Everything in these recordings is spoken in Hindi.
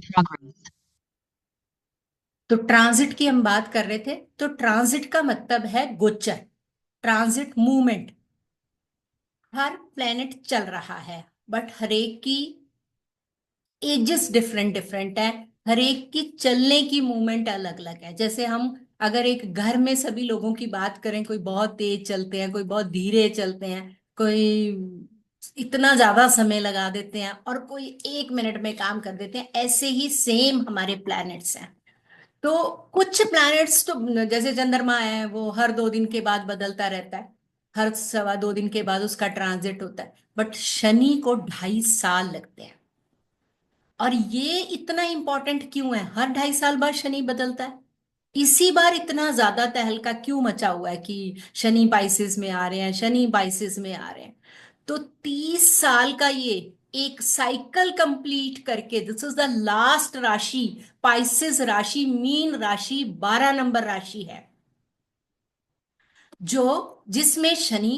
progress. तो ट्रांजिट की हम बात कर रहे थे। तो ट्रांजिट का मतलब है गोचर, ट्रांजिट मूवमेंट। हर प्लेनेट चल रहा है, बट हरेक की एजेस डिफरेंट डिफरेंट है। हर एक की चलने की मूवमेंट अलग अलग है। जैसे हम अगर एक घर में सभी लोगों की बात करें, कोई बहुत तेज चलते हैं, कोई बहुत धीरे चलते हैं, कोई इतना ज्यादा समय लगा देते हैं और कोई 1 मिनट में काम कर देते हैं, ऐसे ही सेम हमारे प्लैनेट्स हैं। तो कुछ प्लैनेट्स तो जैसे चंद्रमा है, वो हर 2 दिन के बाद बदलता रहता है, हर 2.25 दिन के बाद उसका ट्रांजिट होता है। बट शनि को 2.5 साल लगते हैं। और ये इतना इंपॉर्टेंट क्यों है, हर 2.5 साल बाद शनि बदलता है? इसी बार इतना ज्यादा तहलका क्यों मचा हुआ है कि शनि पाइसेस में आ रहे हैं, शनि पाइसेस में आ रहे हैं? तो 30 साल का ये एक साइकिल कंप्लीट करके, दिस इज द लास्ट राशि। पाइसेस राशि, मीन राशि, 12 नंबर राशि है, जो जिसमें शनि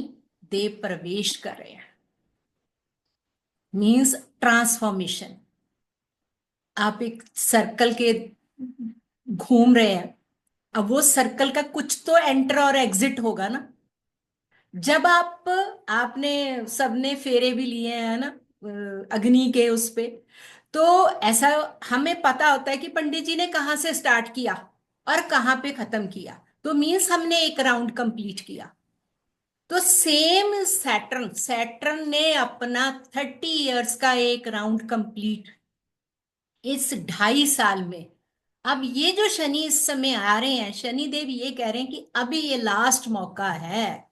देव प्रवेश कर रहे हैं। Means transformation. आप एक सर्कल के घूम रहे हैं, अब वो सर्कल का कुछ तो एंटर और एग्जिट होगा ना। जब आपने सबने फेरे भी लिए हैं ना, अग्नि के उस पे, तो ऐसा हमें पता होता है कि पंडित जी ने कहाँ से स्टार्ट किया और कहाँ पे खत्म किया। तो मीन्स हमने एक राउंड कंप्लीट किया। तो सेम सैटर्न सैटर्न ने अपना 30 इयर्स का एक राउंड कंप्लीट इस 2.5 साल में। अब ये जो शनि इस समय आ रहे हैं, शनि देव ये कह रहे हैं कि अभी ये लास्ट मौका है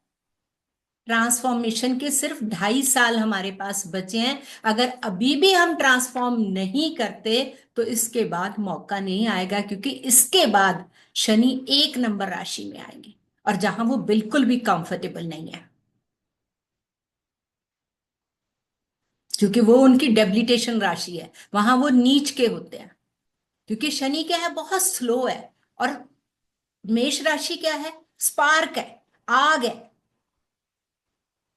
ट्रांसफॉर्मेशन के। सिर्फ 2.5 साल हमारे पास बचे हैं। अगर अभी भी हम ट्रांसफॉर्म नहीं करते तो इसके बाद मौका नहीं आएगा, क्योंकि इसके बाद शनि 1 नंबर राशि में आएंगे, और जहां वो बिल्कुल भी कंफर्टेबल नहीं है, क्योंकि वो उनकी डेबिलिटेशन राशि है, वहां वो नीच के होते हैं। क्योंकि शनि क्या है, बहुत स्लो है। और मेष राशि क्या है, स्पार्क है, आग है।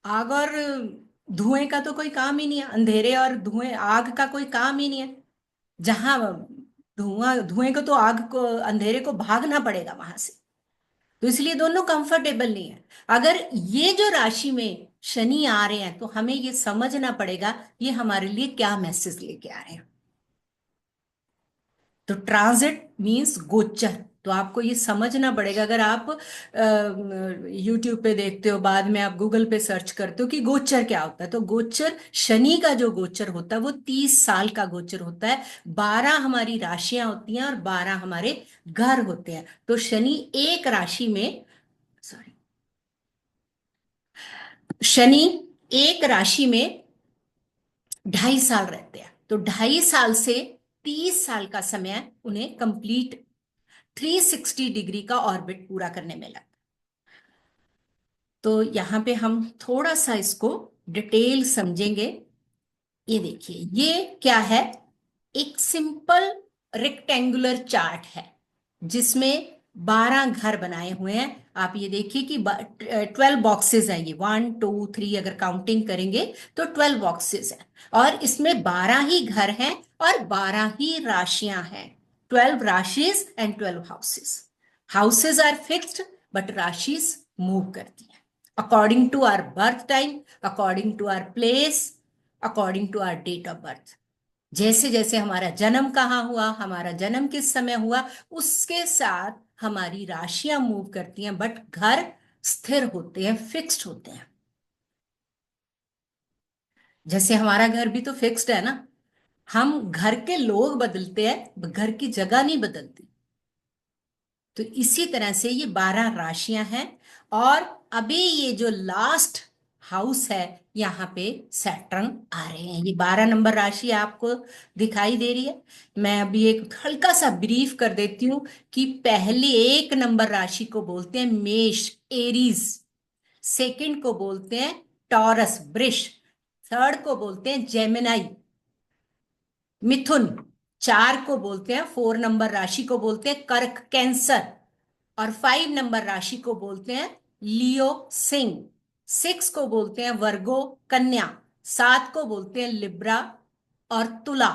आग और धुएं का तो कोई काम ही नहीं है, अंधेरे और धुएं, आग का कोई काम ही नहीं है। जहां धुएं को तो आग को, अंधेरे को भागना पड़ेगा वहां से। तो इसलिए दोनों कंफर्टेबल नहीं है। अगर ये जो राशि में शनि आ रहे हैं, तो हमें ये समझना पड़ेगा ये हमारे लिए क्या मैसेज लेके आ रहे हैं। तो ट्रांजिट मींस गोचर। तो आपको ये समझना पड़ेगा। अगर आप यूट्यूब पे देखते हो, बाद में आप गूगल पे सर्च करते हो कि गोचर क्या होता है, तो गोचर, शनि का जो गोचर होता है वो 30 साल का गोचर होता है। 12 हमारी राशियां होती हैं और 12 हमारे घर होते हैं। तो शनि एक राशि में, सॉरी, शनि एक राशि में 2.5 साल रहते हैं। तो 2.5 साल से 30 साल का समय उन्हें कंप्लीट 360 डिग्री का ऑर्बिट पूरा करने में लगता। तो यहां पे हम थोड़ा सा इसको डिटेल समझेंगे। ये देखिए, ये क्या है, एक सिंपल रेक्टेंगुलर चार्ट है जिसमें 12 घर बनाए हुए हैं। आप ये देखिए कि 12 बॉक्सेस हैं, ये 1 2 3 अगर काउंटिंग करेंगे तो 12 बॉक्सेस हैं। और इसमें 12 ही घर हैं और 12 ही राशियां हैं। 12 rashis and 12 houses. Houses are fixed, but rashis move करती हैं according to our birth time, according to our place, according to our date of birth. जैसे जैसे हमारा जन्म कहाँ हुआ, हमारा जन्म किस समय हुआ, उसके साथ हमारी राशियां मूव करती हैं, बट घर स्थिर होते हैं, फिक्स्ड होते हैं। जैसे हमारा घर भी तो फिक्स्ड है ना। हम घर के लोग बदलते हैं, घर की जगह नहीं बदलती। तो इसी तरह से ये 12 राशियां हैं। और अभी ये जो लास्ट हाउस है, यहाँ पे सैटर्न आ रहे हैं। ये 12 नंबर राशि आपको दिखाई दे रही है। मैं अभी एक हल्का सा ब्रीफ कर देती हूँ कि पहले 1 नंबर राशि को बोलते हैं मेष, एरीज। सेकंड को बोलते हैं टॉरस, वृष। थर्ड को बोलते हैं जेमिनाई, मिथुन। 4 को बोलते हैं, 4 नंबर राशि को बोलते हैं कर्क, कैंसर। और 5 नंबर राशि को बोलते हैं लियो, सिंह। 6 को बोलते हैं वर्गो, कन्या। 7 को बोलते हैं लिब्रा और तुला।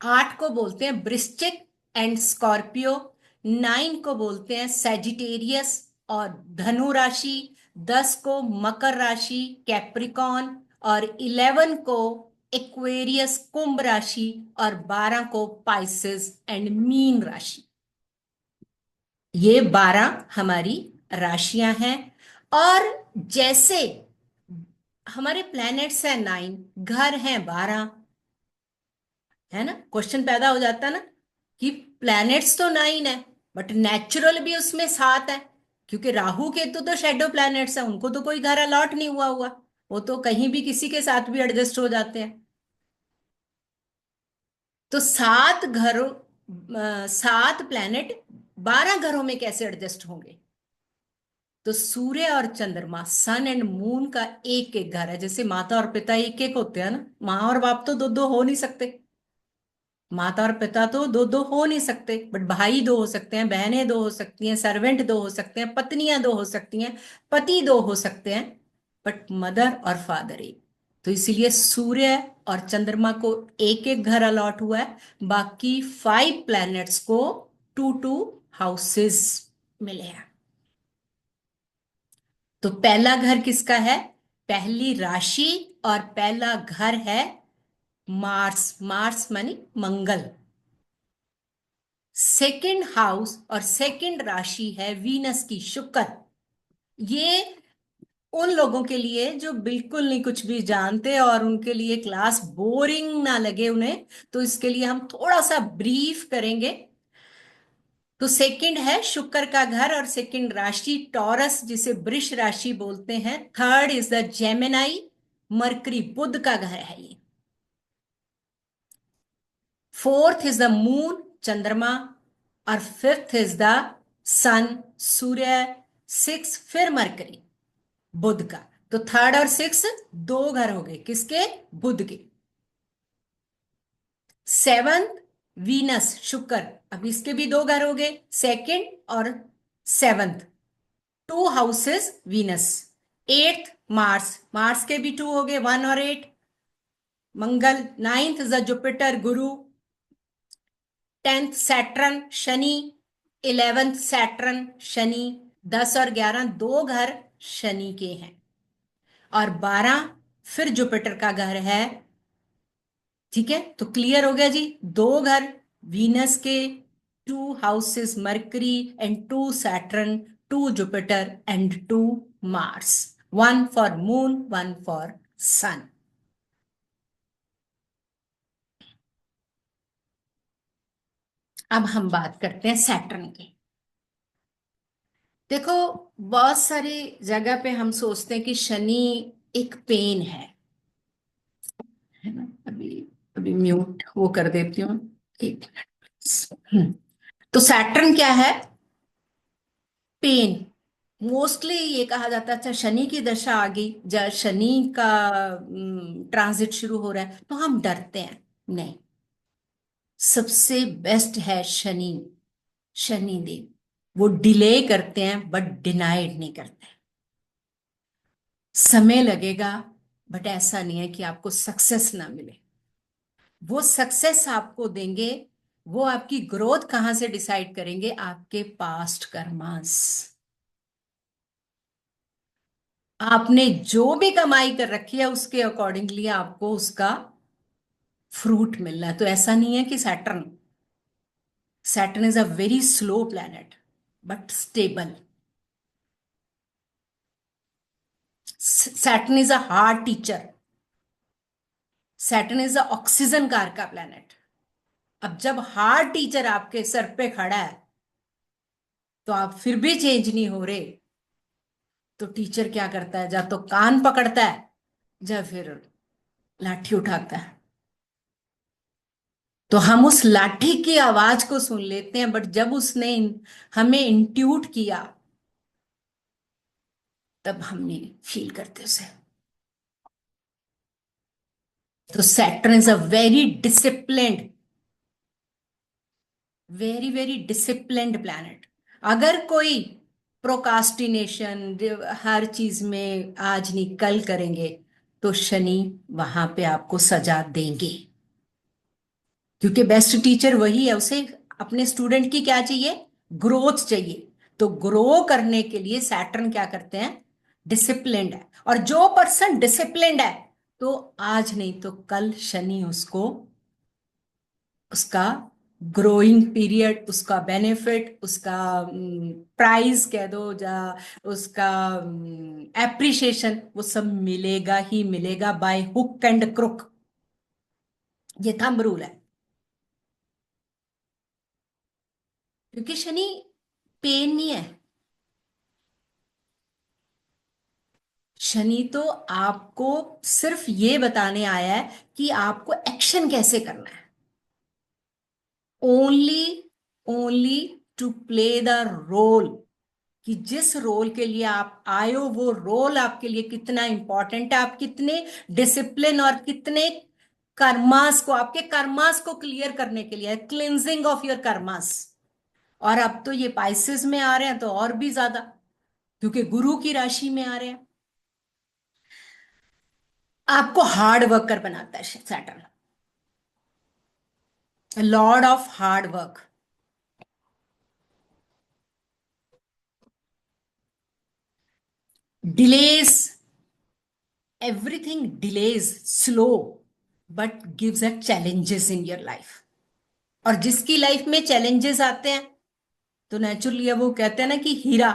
8 को बोलते हैं वृश्चिक एंड स्कॉर्पियो, 9 को बोलते हैं सेजिटेरियस और धनु राशि, 10 को मकर राशि कैप्रिकॉन, और 11 को एक्वेरियस कुंभ राशि, और 12 को पाइसेस एंड मीन राशि। ये 12 हमारी राशियां हैं। और जैसे हमारे प्लैनेट्स हैं 9, घर हैं 12, है ना, क्वेश्चन पैदा हो जाता है ना कि प्लैनेट्स तो 9 है बट नेचुरल भी उसमें 7 है, क्योंकि राहु केतु तो शेडो प्लैनेट्स है, उनको तो कोई घर अलॉट नहीं हुआ हुआ, वो तो कहीं भी किसी के साथ भी एडजस्ट हो जाते हैं। तो 7 घरों, 7 प्लैनेट 12 घरों में कैसे एडजस्ट होंगे? तो सूर्य और चंद्रमा, सन एंड मून का एक एक घर है। जैसे माता और पिता एक एक होते हैं ना, माँ और बाप तो दो दो हो नहीं सकते, माता और पिता तो दो दो हो नहीं सकते, बट भाई दो हो सकते हैं, बहनें दो हो सकती हैं, सर्वेंट दो हो सकते हैं, पत्नियां दो हो सकती हैं, पति दो हो सकते हैं, बट मदर और फादर एक। तो इसीलिए सूर्य और चंद्रमा को एक एक घर अलॉट हुआ है, बाकी 5 प्लैनेट्स को 2 2 हाउसेस मिले हैं। तो पहला घर किसका है? पहली राशि और पहला घर है मार्स, मार्स मानी मंगल। सेकंड हाउस और सेकंड राशि है वीनस की, शुक्र। ये उन लोगों के लिए जो बिल्कुल नहीं कुछ भी जानते और उनके लिए क्लास बोरिंग ना लगे उन्हें, तो इसके लिए हम थोड़ा सा ब्रीफ करेंगे। तो सेकंड है शुक्र का घर, और सेकंड राशि टॉरस जिसे वृष राशि बोलते हैं। Third is the Gemini, Mercury बुध का घर है ये। फोर्थ इज द मून, चंद्रमा, और फिफ्थ इज द सन, सूर्य। सिक्स फिर मरकरी, बुध का। तो थर्ड और सिक्स दो घर हो गए किसके? बुध के। सेवंथ वीनस, शुक्र, अब इसके भी दो घर हो गए, सेकंड और seventh, 2 houses Venus. Eighth Mars, Mars के भी 2 हो गए, 1 और 8, मंगल। Ninth is Jupiter, Guru. 10th Saturn, Shani. 11th Saturn, Shani. 10 और 11 दो घर शनि के हैं, और 12 फिर जुपिटर का घर है। ठीक है, तो क्लियर हो गया जी, दो घर वीनस के, 2 houses Mercury and 2 Saturn, 2 Jupiter and 2 Mars, 1 for Moon, 1 for Sun. अब हम बात करते हैं सैटर्न की। देखो, बहुत सारी जगह पे हम सोचते हैं कि शनि एक पेन है ना। अभी अभी म्यूट वो कर देती हूँ, एक मिनट। तो सैटर्न क्या है? पेन। मोस्टली ये कहा जाता है, अच्छा शनि की दशा आ गई, जब शनि का ट्रांजिट शुरू हो रहा है तो हम डरते हैं। नहीं, सबसे बेस्ट है शनि, शनि देव। वो डिले करते हैं बट डिनाइड नहीं करते। समय लगेगा बट ऐसा नहीं है कि आपको सक्सेस ना मिले। वो सक्सेस आपको देंगे, वो आपकी ग्रोथ कहां से डिसाइड करेंगे? आपके पास्ट कर्मास। आपने जो भी कमाई कर रखी है उसके अकॉर्डिंगली आपको उसका फ्रूट मिलना है। तो ऐसा नहीं है कि Saturn, Saturn is a very slow planet but stable. Saturn is a hard teacher, Saturn is a oxygen car का प्लैनेट। अब जब हार्ड टीचर आपके सर पे खड़ा है तो आप फिर भी चेंज नहीं हो रहे, तो टीचर क्या करता है? या तो कान पकड़ता है या फिर लाठी उठाता है। तो हम उस लाठी की आवाज को सुन लेते हैं, बट जब उसने हमें इंट्यूट किया तब हम नहीं फील करते उसे। तो Saturn is a very disciplined, very very disciplined planet. अगर कोई प्रोकास्टिनेशन, हर चीज में आज नहीं कल करेंगे, तो शनि वहां पे आपको सजा देंगे, क्योंकि बेस्ट टीचर वही है, उसे अपने स्टूडेंट की क्या चाहिए, ग्रोथ चाहिए। तो ग्रो करने के लिए सैटर्न क्या करते हैं, डिसिप्लिन्ड है। और जो पर्सन डिसिप्लिन्ड है, तो आज नहीं तो कल शनि उसको उसका ग्रोइंग पीरियड, उसका बेनिफिट, उसका प्राइज कह दो, या उसका एप्रिसिएशन, वो सब मिलेगा ही मिलेगा, बाय हुक एंड क्रुक। ये थंब रूल है। क्योंकि शनि पेन नहीं है। शनि तो आपको सिर्फ ये बताने आया है कि आपको एक्शन कैसे करना है। Only only to play the role, कि जिस रोल के लिए आप आए हो वो रोल आपके लिए कितना इंपॉर्टेंट है, आप कितने डिसिप्लिन और कितने कर्मास को, आपके कर्मास को क्लियर करने के लिए, क्लिनजिंग ऑफ योर कर्मास। और अब तो ये पाइसेस में आ रहे हैं तो और भी ज्यादा, क्योंकि गुरु की राशि में आ रहे हैं। आपको हार्ड वर्कर बनाता है Saturn, Lord of hard work. Delays, everything delays, slow, but gives a challenges in your life. और जिसकी लाइफ में चैलेंजेस आते हैं, तो नेचुरली वो कहते हैं ना कि हीरा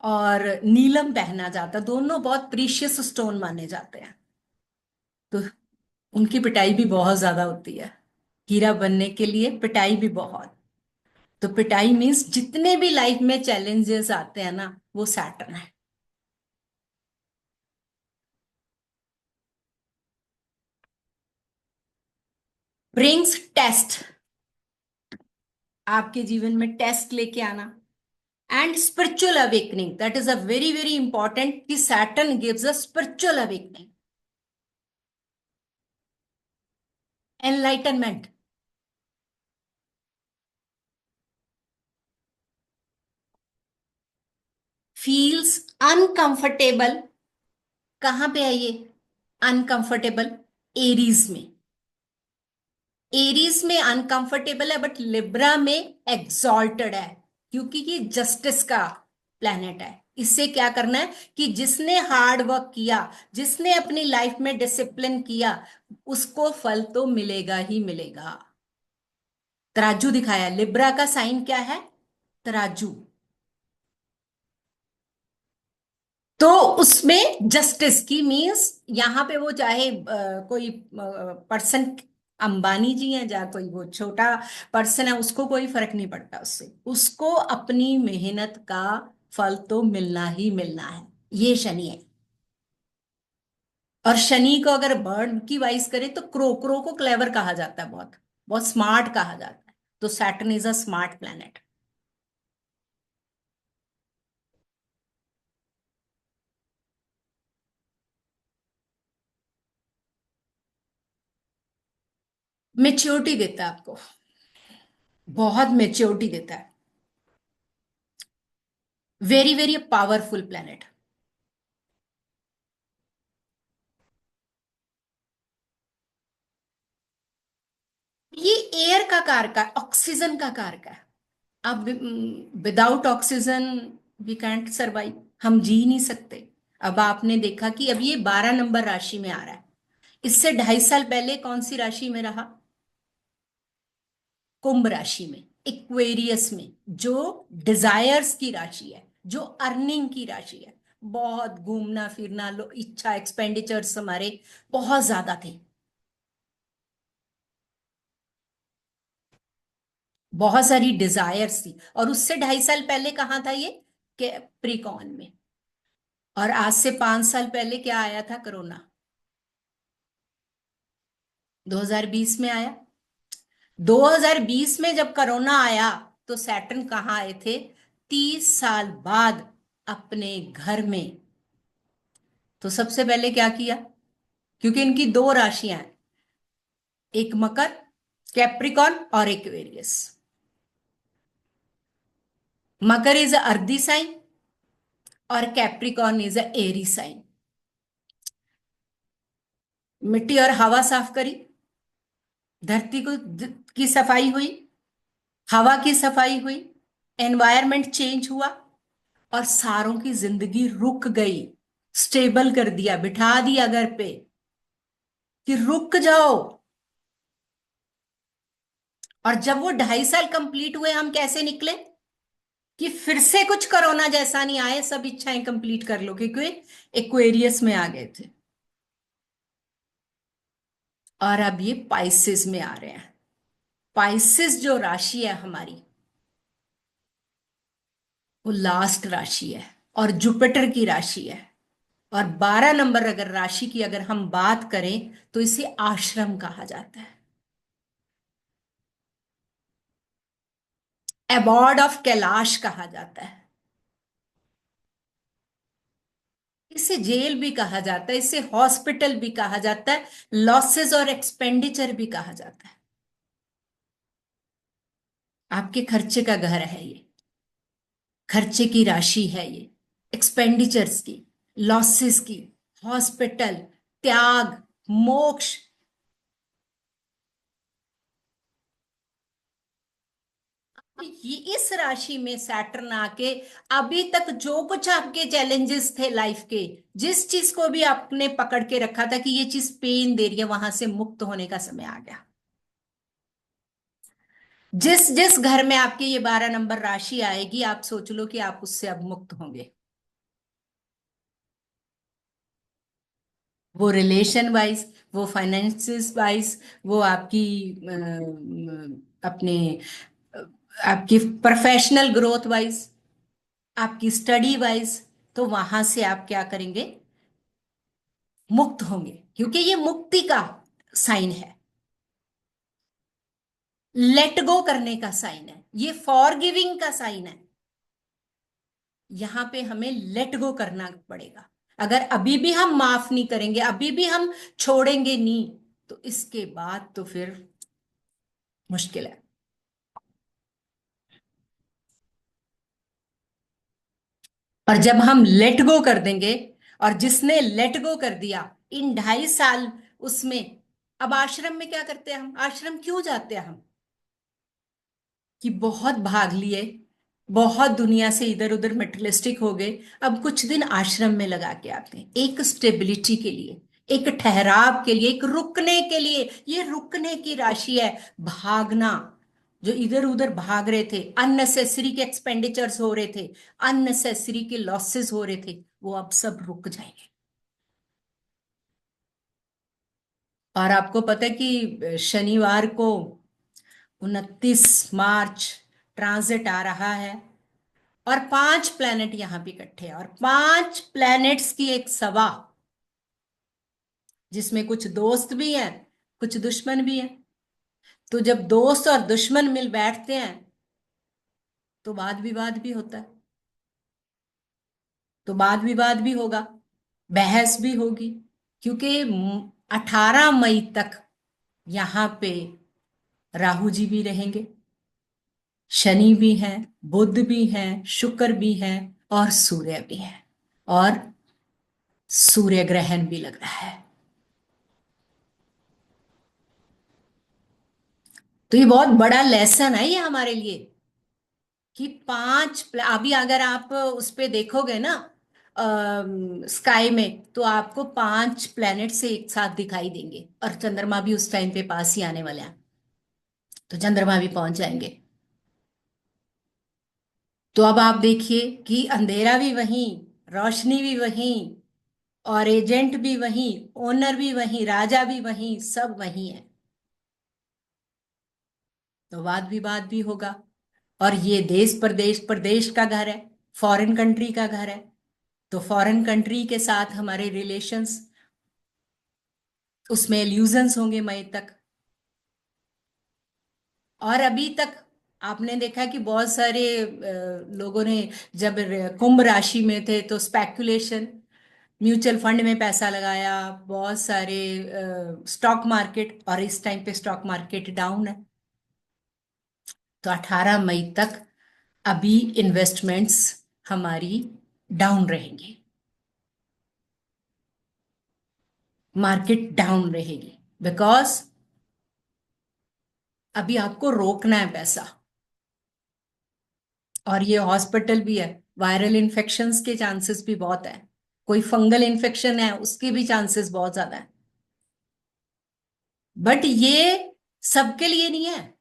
और नीलम पहना जाता, दोनों बहुत प्रीशियस स्टोन माने जाते हैं। तो उनकी पिटाई भी बहुत ज्यादा होती है, हीरा बनने के लिए पिटाई भी बहुत। तो पिटाई मीन्स जितने भी लाइफ में चैलेंजेस आते हैं ना, वो सैटर्न है। ब्रिंग्स टेस्ट, आपके जीवन में टेस्ट लेके आना। And spiritual awakening, that is a very very important, कि Saturn gives a spiritual awakening, enlightenment. Feels uncomfortable, कहां पे है ये अनकंफर्टेबल, एरीज में। एरीज में अनकंफर्टेबल है, बट लिब्रा में एग्जॉल्टेड है, क्योंकि ये जस्टिस का प्लैनेट है। इससे क्या करना है कि जिसने हार्ड वर्क किया, जिसने अपनी लाइफ में डिसिप्लिन किया, उसको फल तो मिलेगा ही मिलेगा। तराजू दिखाया, लिब्रा का साइन क्या है, तराजू। तो उसमें जस्टिस की मीन्स, यहां पे वो चाहे कोई पर्सन, अंबानी जी हैं या कोई वो छोटा पर्सन है, उसको कोई फर्क नहीं पड़ता उससे, उसको अपनी मेहनत का फल तो मिलना ही मिलना है। ये शनि है। और शनि को अगर बर्ड की वाइज करे तो क्रो, क्रो को क्लेवर कहा जाता है, बहुत बहुत स्मार्ट कहा जाता है। तो Saturn is a smart planet. Maturity देता है आपको, बहुत मेच्योरिटी देता है। Very very powerful planet. ये एयर का कारक है, ऑक्सीजन का कारक है। अब without oxygen we can't survive, हम जी नहीं सकते। अब आपने देखा कि अब ये 12 नंबर राशि में आ रहा है। इससे 2.5 साल पहले कौन सी राशि में रहा, कुंभ राशि में, इक्वेरियस में, जो डिजायर्स की राशि है, जो अर्निंग की राशि है। बहुत घूमना फिरना, लो इच्छा, एक्सपेंडिचर्स हमारे बहुत ज्यादा थे, बहुत सारी डिजायर्स थी। और उससे 2.5 साल पहले कहाँ था ये, कैप्रिकॉन में। और आज से 5 साल पहले क्या आया था, कोरोना, 2020 में आया। 2020 में जब कोरोना आया, तो सैटर्न कहाँ आए थे, 30 साल बाद अपने घर में। तो सबसे पहले क्या किया, क्योंकि इनकी दो राशियां हैं, एक मकर, कैप्रिकॉन, और एक्वेरियस। मकर इज अर्दी साइन और कैप्रिकॉन इज एरी साइन। मिट्टी और हवा साफ करी, धरती की सफाई हुई, हवा की सफाई हुई, एनवायरनमेंट चेंज हुआ, और सारों की जिंदगी रुक गई। स्टेबल कर दिया, बिठा दिया घर पे कि रुक जाओ। और जब वो 2.5 साल कंप्लीट हुए, हम कैसे निकले? कि फिर से कुछ कोरोना जैसा नहीं आए, सब इच्छाएं कंप्लीट कर लो, क्योंकि एक्वेरियस में आ गए थे। और अब ये पाइसेस में आ रहे हैं। पाइसेस जो राशि है हमारी, वो लास्ट राशि है और जुपिटर की राशि है। और 12 नंबर अगर राशि की अगर हम बात करें तो इसे आश्रम कहा जाता है। अबॉर्ड ऑफ कैलाश कहा जाता है। इसे जेल भी कहा जाता है, इसे हॉस्पिटल भी कहा जाता है, लॉसेस और एक्सपेंडिचर भी कहा जाता है। आपके खर्चे का घर है ये, खर्चे की राशि है ये, एक्सपेंडिचर्स की, लॉसेस की, हॉस्पिटल, त्याग, मोक्ष। ये इस राशि में सैटर्न आके अभी तक जो कुछ आपके चैलेंजेस थे लाइफ के, जिस चीज को भी आपने पकड़ के रखा था कि ये चीज पेन दे रही है, वहां से मुक्त होने का समय आ गया। जिस जिस घर में आपकी ये 12 नंबर राशि आएगी, आप सोच लो कि आप उससे अब मुक्त होंगे। वो रिलेशन वाइज, वो फाइनेंसिस वाइज, वो आपकी अपने अ, आपकी प्रोफेशनल ग्रोथ वाइज, आपकी स्टडी वाइज। तो वहां से आप क्या करेंगे? मुक्त होंगे, क्योंकि ये मुक्ति का साइन है, लेट गो करने का साइन है, ये फॉर गिविंग का साइन है। यहां पे हमें लेट गो करना पड़ेगा। अगर अभी भी हम माफ नहीं करेंगे, अभी भी हम छोड़ेंगे नहीं, तो इसके बाद तो फिर मुश्किल है। और जब हम लेट गो कर देंगे, और जिसने लेट गो कर दिया इन 2.5 साल, उसमें अब आश्रम में क्या करते हैं हम? आश्रम क्यों जाते हैं हम? कि बहुत भाग लिए, बहुत दुनिया से इधर उधर मटेरियलिस्टिक हो गए, अब कुछ दिन आश्रम में लगा के आते हैं, एक स्टेबिलिटी के लिए, एक ठहराव के लिए, एक रुकने के लिए। ये रुकने की राशि है। भागना, जो इधर उधर भाग रहे थे, अननेसेसरी के एक्सपेंडिचर्स हो रहे थे, अननेसेसरी के लॉसेस हो रहे थे, वो अब सब रुक जाएंगे। और आपको पता है कि शनिवार को 29 मार्च ट्रांजिट आ रहा है, और 5 प्लैनेट यहां पे इकट्ठे हैं, और 5 प्लैनेट्स की एक सभा, जिसमें कुछ दोस्त भी हैं, कुछ दुश्मन भी हैं। तो जब दोस्त और दुश्मन मिल बैठते हैं, तो वाद विवाद भी होता है, तो वाद विवाद भी होगा, बहस भी होगी। क्योंकि 18 मई तक यहां पे राहु जी भी रहेंगे, शनि भी हैं, बुध भी हैं, शुक्र भी हैं, और सूर्य भी है, और सूर्य ग्रहण भी लग रहा है। तो ये बहुत बड़ा लेसन है ये हमारे लिए, कि अभी अगर आप उस पे देखोगे ना, स्काई में, तो आपको 5 प्लैनेट से एक साथ दिखाई देंगे, और चंद्रमा भी उस टाइम पे पास ही आने वाला है। तो चंद्रमा भी पहुंच जाएंगे। तो अब आप देखिए कि अंधेरा भी वहीं, रोशनी भी वहीं, और एजेंट भी वहीं, ओनर भी वहीं, राजा भी वहीं, सब वहीं है। तो वाद विवाद भी होगा। और ये देश प्रदेश प्रदेश का घर है, फॉरेन कंट्री का घर है। तो फॉरेन कंट्री के साथ हमारे रिलेशंस, उसमें एल्यूजन्स होंगे मई तक। और अभी तक आपने देखा कि बहुत सारे लोगों ने, जब कुंभ राशि में थे तो स्पेकुलेशन, म्यूचुअल फंड में पैसा लगाया, बहुत सारे स्टॉक मार्केट, और इस टाइम पे स्टॉक मार्केट डाउन है। तो 18 मई तक अभी इन्वेस्टमेंट्स हमारी डाउन रहेंगी। मार्केट डाउन रहेगी, बिकॉज अभी आपको रोकना है पैसा। और ये हॉस्पिटल भी है, वायरल इन्फेक्शंस के चांसेस भी बहुत है, कोई फंगल इन्फेक्शन है उसके भी चांसेस बहुत ज्यादा है। बट ये सबके लिए नहीं है,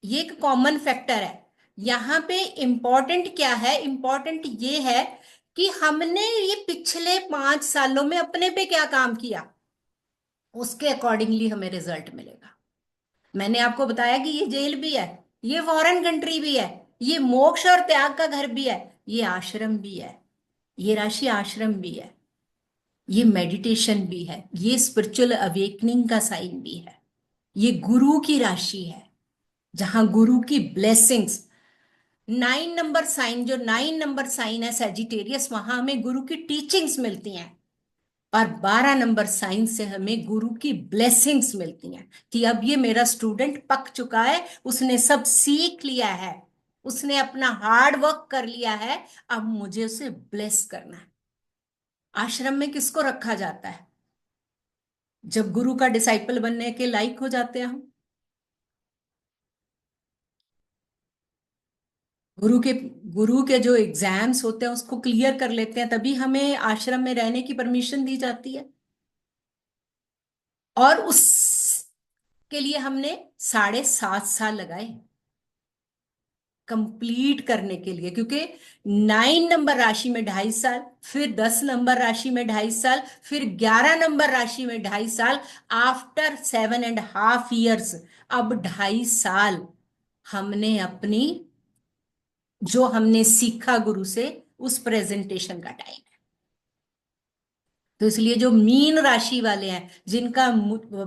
ये एक कॉमन फैक्टर है। यहां पे इंपॉर्टेंट क्या है, इंपॉर्टेंट ये है कि हमने ये पिछले 5 सालों में अपने पे क्या काम किया, उसके अकॉर्डिंगली हमें रिजल्ट मिलेगा। मैंने आपको बताया कि ये जेल भी है, ये फॉरेन कंट्री भी है, ये मोक्ष और त्याग का घर भी है, ये आश्रम भी है, ये राशि आश्रम भी है, ये मेडिटेशन भी है, ये स्पिरिचुअल अवेकनिंग का साइन भी है, ये गुरु की राशि है, जहां गुरु की ब्लेसिंग्स। 9 नंबर साइन, जो 9 नंबर साइन है सेजिटेरियस, वहां हमें गुरु की टीचिंग्स मिलती हैं। और 12 नंबर साइन से हमें गुरु की ब्लेसिंग्स मिलती हैं कि अब ये मेरा स्टूडेंट पक चुका है, उसने सब सीख लिया है, उसने अपना हार्ड वर्क कर लिया है, अब मुझे उसे ब्लेस करना है। आश्रम में किसको रखा जाता है, जब गुरु का डिसाइपल बनने के लायक हो जाते हैं हम, गुरु के गुरु के जो एग्जाम्स होते हैं उसको क्लियर कर लेते हैं, तभी हमें आश्रम में रहने की परमिशन दी जाती है। और उसके लिए हमने 7.5 साल लगाए कंप्लीट करने के लिए, क्योंकि 9 नंबर राशि में 2.5 साल, फिर 10 नंबर राशि में 2.5 साल, फिर 11 नंबर राशि में 2.5 साल, आफ्टर 7.5 years, अब 2.5 साल हमने अपनी, जो हमने सीखा गुरु से, उस प्रेजेंटेशन का टाइम है। तो इसलिए जो मीन राशि वाले हैं, जिनका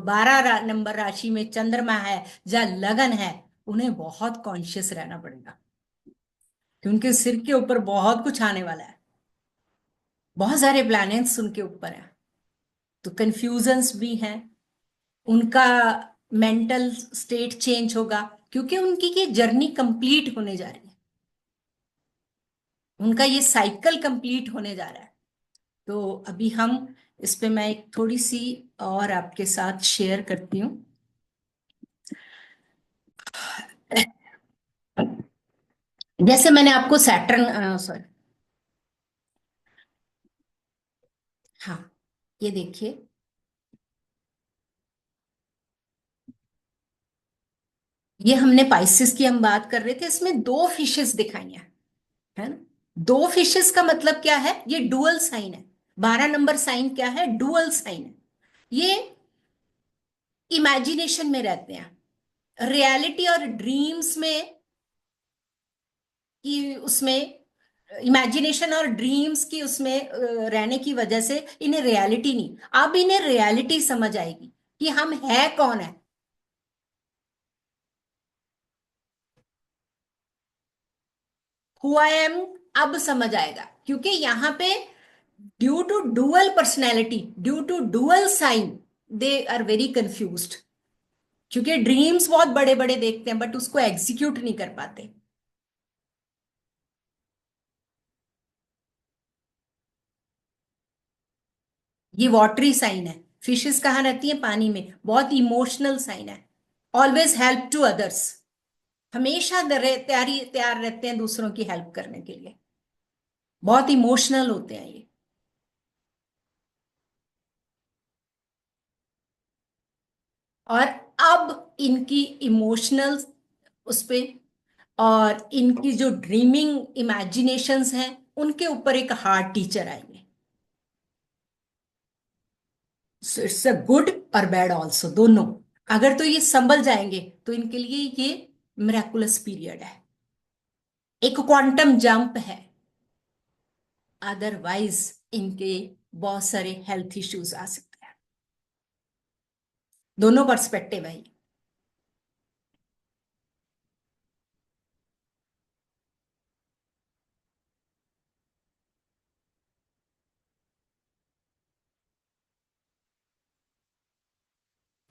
12 नंबर राशि में चंद्रमा है या लगन है, उन्हें बहुत कॉन्शियस रहना पड़ेगा, कि उनके सिर के ऊपर बहुत कुछ आने वाला है, बहुत सारे प्लैनेट्स उनके ऊपर हैं, तो कंफ्यूजन्स भी हैं, उनका मेंटल स्टेट चेंज होगा, क्योंकि उनकी ये जर्नी कंप्लीट होने जा रही है, उनका ये साइकिल कंप्लीट होने जा रहा है। तो अभी हम इस पे मैं एक थोड़ी सी और आपके साथ शेयर करती हूँ। जैसे मैंने आपको सैटर्न, सॉरी, हाँ, ये देखिए, ये हमने पाइसेस की हम बात कर रहे थे, इसमें 2 फिशेस दिखाई हैं, है ना। 2 फिशेस का मतलब क्या है, ये डुअल साइन है। 12 नंबर साइन क्या है, डुअल साइन है। ये इमेजिनेशन में रहते हैं, रियलिटी और ड्रीम्स में, कि उसमें इमेजिनेशन और ड्रीम्स की उसमें रहने की वजह से इन्हें रियलिटी नहीं, अब इन्हें रियलिटी समझ आएगी कि हम है कौन है। हु आई एम, अब समझ आएगा, क्योंकि यहां पे due to dual personality, due to dual sign, they are very confused, क्योंकि ड्रीम्स बहुत बड़े बड़े देखते हैं बट उसको एग्जीक्यूट नहीं कर पाते। ये वाटरी साइन है, फिशेस कहाँ रहती हैं, पानी में, बहुत इमोशनल साइन है, ऑलवेज हेल्प टू अदर्स, हमेशा तैयार रहते हैं दूसरों की हेल्प करने के लिए, बहुत इमोशनल होते हैं ये। और अब इनकी इमोशनल उस पे, और इनकी जो ड्रीमिंग इमेजिनेशंस हैं, उनके ऊपर एक हार्ड टीचर आएंगे। इट्स अ गुड और बैड ऑल्सो, दोनों। अगर तो ये संभल जाएंगे तो इनके लिए ये मिराकुलस पीरियड है, एक क्वांटम जंप है, अदरवाइज इनके बहुत सारे हेल्थ इश्यूज आ सकते हैं। दोनों पर्सपेक्टिव है।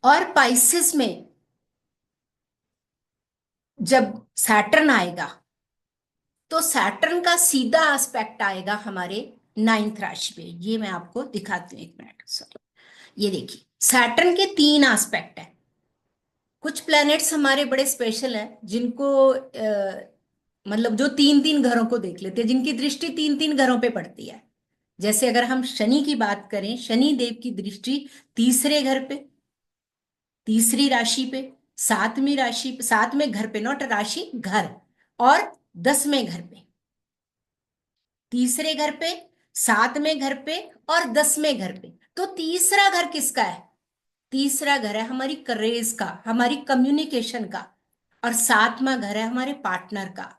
और पाइसेस में जब सैटर्न आएगा, तो सैटर्न का सीधा एस्पेक्ट आएगा हमारे 9th राशि पे, ये मैं आपको दिखाती हूँ, 1 मिनट, सॉरी। ये देखिए, सैटर्न के तीन एस्पेक्ट है। कुछ प्लैनेट्स हमारे बड़े स्पेशल हैं, जिनको मतलब जो तीन तीन घरों को देख लेते हैं, जिनकी दृष्टि तीन तीन घरों पे पड़ती है। जैसे अगर हम शनि की बात करें, शनि देव की दृष्टि तीसरे घर पे, तीसरी राशि पे, सातवीं राशि पे, सातवें घर पे, नॉट राशि, घर, और 10वें घर पे। तीसरे घर पे, सातवें घर पे, और 10वें घर पे। तो तीसरा घर किसका है? तीसरा घर है हमारी करेज का, हमारी कम्युनिकेशन का। और सातवां घर है हमारे पार्टनर का,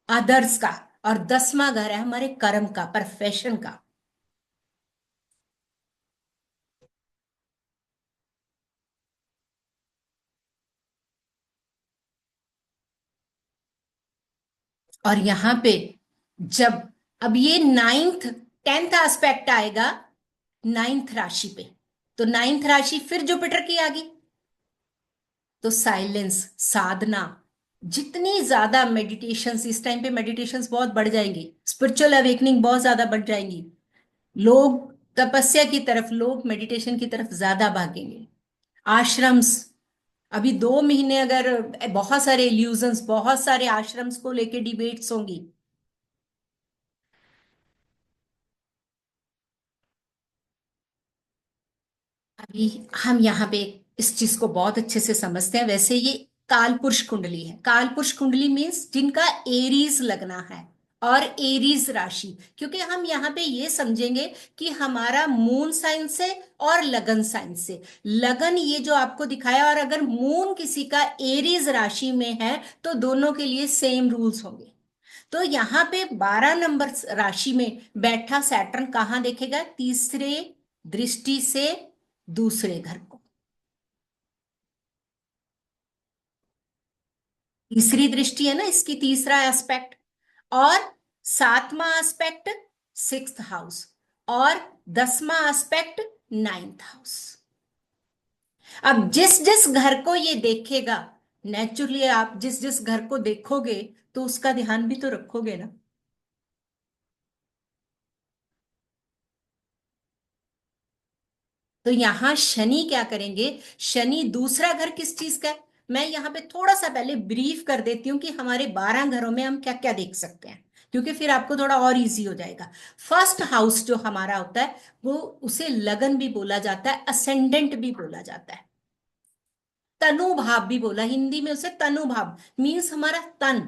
अदर्स का। और 10वां घर है हमारे कर्म का, प्रोफेशन का। और यहां पे जब, अब ये नाइन्थ, टेंथ एस्पेक्ट आएगा नाइन्थ राशि पे। तो नाइन्थ राशि फिर जुपिटर की आ गई। तो साइलेंस, साधना, जितनी ज्यादा मेडिटेशंस, इस टाइम पे मेडिटेशंस बहुत बढ़ जाएंगी, स्पिरिचुअल अवेकनिंग बहुत ज्यादा बढ़ जाएंगी। लोग तपस्या की तरफ, लोग मेडिटेशन की तरफ ज्यादा भागेंगे। आश्रम्स, अभी 2 महीने अगर, बहुत सारे इल्यूजन्स, बहुत सारे आश्रम्स को लेके डिबेट्स होंगी। अभी हम यहाँ पे इस चीज को बहुत अच्छे से समझते हैं। वैसे ये कालपुरुष कुंडली है। कालपुरुष कुंडली मीन्स जिनका एरीज लगना है, और एरीज राशि। क्योंकि हम यहाँ पे ये समझेंगे कि हमारा मून साइन से और लगन साइन से, लगन ये जो आपको दिखाया, और अगर मून किसी का एरीज राशि में है तो दोनों के लिए सेम रूल्स होंगे। तो यहाँ पे 12 नंबर राशि में बैठा सैटर्न कहाँ देखेगा? तीसरे दृष्टि से दूसरे घर को। तीसरी दृष्टि है ना इसकी, तीसरा एस्पेक्ट। और सातवां एस्पेक्ट सिक्स्थ हाउस, और 10वां एस्पेक्ट नाइन्थ हाउस। अब जिस जिस घर को ये देखेगा, नेचुरली आप जिस जिस घर को देखोगे तो उसका ध्यान भी तो रखोगे ना। तो यहां शनि क्या करेंगे? शनि दूसरा घर किस चीज का है? मैं यहाँ पे थोड़ा सा पहले ब्रीफ कर देती हूँ कि हमारे 12 घरों में हम क्या क्या देख सकते हैं, क्योंकि फिर आपको थोड़ा और इजी हो जाएगा। फर्स्ट हाउस जो हमारा होता है, वो उसे लगन भी बोला जाता है, असेंडेंट भी बोला जाता है, तनु भाव भी बोला, हिंदी में उसे तनु भाव मीन्स हमारा तन,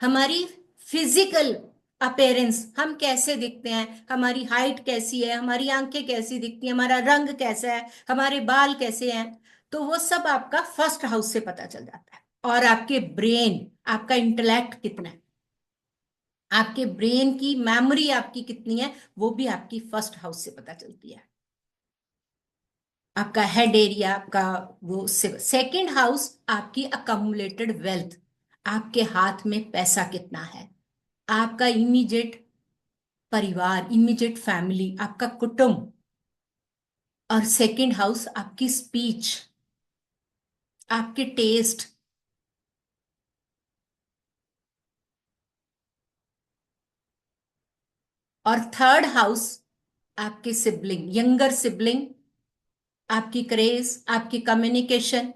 हमारी फिजिकल अपेयरेंस, हम कैसे दिखते हैं, हमारी हाइट कैसी है, हमारी आंखें कैसी दिखती हैं, हमारा रंग कैसा है, हमारे बाल कैसे हैं। तो वो सब आपका फर्स्ट हाउस से पता चल जाता है। और आपके ब्रेन, आपका इंटेलेक्ट कितना है, आपके ब्रेन की मेमोरी आपकी कितनी है, वो भी आपकी फर्स्ट हाउस से पता चलती है। आपका हेड एरिया, आपका वो सेकंड हाउस, आपकी अकमुलेटेड वेल्थ, आपके हाथ में पैसा कितना है, आपका इमीडिएट परिवार, इमीडिएट फैमिली, आपका कुटुंब। और सेकंड हाउस आपकी स्पीच, आपके टेस्ट। और थर्ड हाउस आपके सिबलिंग, यंगर सिबलिंग, आपकी क्रेज, आपकी कम्युनिकेशन,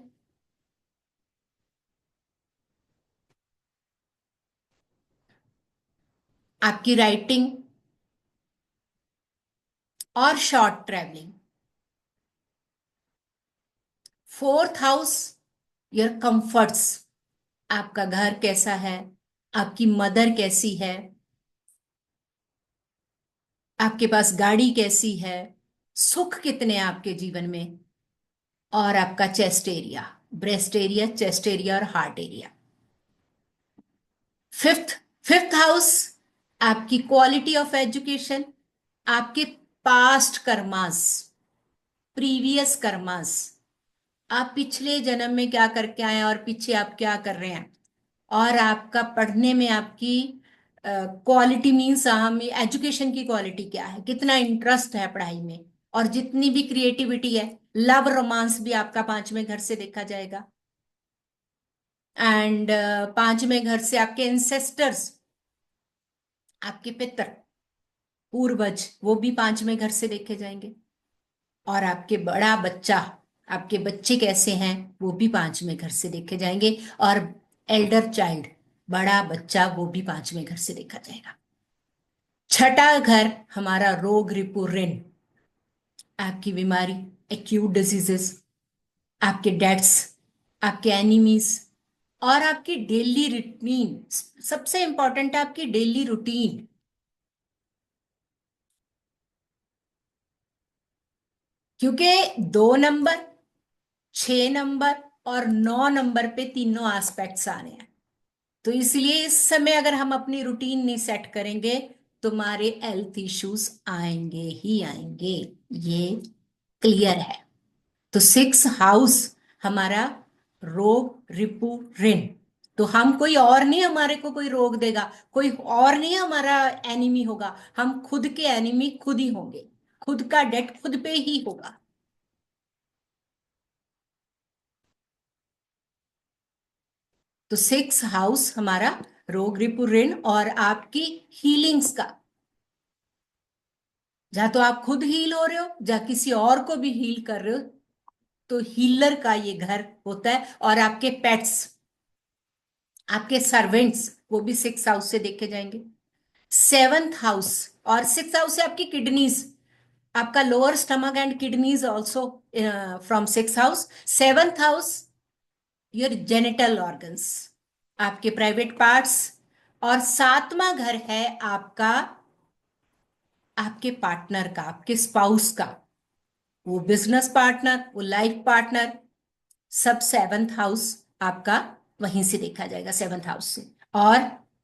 आपकी राइटिंग, और short travelling. Fourth house your comforts, आपका घर कैसा है, आपकी मदर कैसी है, आपके पास गाड़ी कैसी है, सुख कितने हैं आपके जीवन में। और आपका chest area, breast area, chest area और heart area. Fifth fifth house आपकी क्वालिटी ऑफ एजुकेशन, आपके पास्ट कर्मास, प्रीवियस कर्मास, आप पिछले जन्म में क्या करके आए हैं और पीछे आप क्या कर रहे हैं। और आपका पढ़ने में आपकी क्वालिटी मीन्स, हम एजुकेशन की क्वालिटी क्या है, कितना इंटरेस्ट है पढ़ाई में, और जितनी भी क्रिएटिविटी है। लव रोमांस भी आपका 5वें घर से देखा जाएगा। एंड 5वें घर से आपके एंसेस्टर्स, आपके पितर, पूर्वज, वो भी 5वें घर से देखे जाएंगे। और आपके बड़ा बच्चा, आपके बच्चे कैसे हैं वो भी पांचवें घर से देखे जाएंगे। और एल्डर चाइल्ड, बड़ा बच्चा, वो भी पांचवें घर से देखा जाएगा। छठा घर हमारा रोग रिपु ऋण, आपकी बीमारी, एक्यूट डिजीजेस, आपके डेट्स, आपके एनिमीज, और आपकी डेली रूटीन। सबसे इंपॉर्टेंट है आपकी डेली रूटीन, क्योंकि 2 नंबर, 6 नंबर और 9 नंबर पे तीनों एस्पेक्ट्स आ रहे हैं। तो इसलिए इस समय अगर हम अपनी रूटीन नहीं सेट करेंगे, तुम्हारे हेल्थ इश्यूज आएंगे ही आएंगे, ये क्लियर है। तो 6 हाउस हमारा रोग रिपु ऋण। तो हम कोई और नहीं हमारे को कोई रोग देगा, कोई और नहीं हमारा एनिमी होगा, हम खुद के एनिमी खुद ही होंगे, खुद का डेट खुद पे ही होगा। तो 6 हाउस हमारा रोग रिपु ऋण और आपकी हीलिंग्स का, जहां तो आप खुद हील हो रहे हो, जहां किसी और को भी हील कर रहे हो, तो हीलर का ये घर होता है। और आपके पेट्स, आपके सर्वेंट्स, वो भी 6 हाउस से देखे जाएंगे। 7th हाउस, और 6 हाउस से आपकी किडनीज, आपका lower stomach and kidneys also from 6 house. 7th house your genital organs, आपके प्राइवेट पार्ट्स। और 7वां घर है आपका, आपके पार्टनर का, आपके स्पाउस का, वो बिजनेस पार्टनर, वो लाइफ पार्टनर, सब 7th हाउस आपका वहीं से देखा जाएगा, 7th हाउस से। और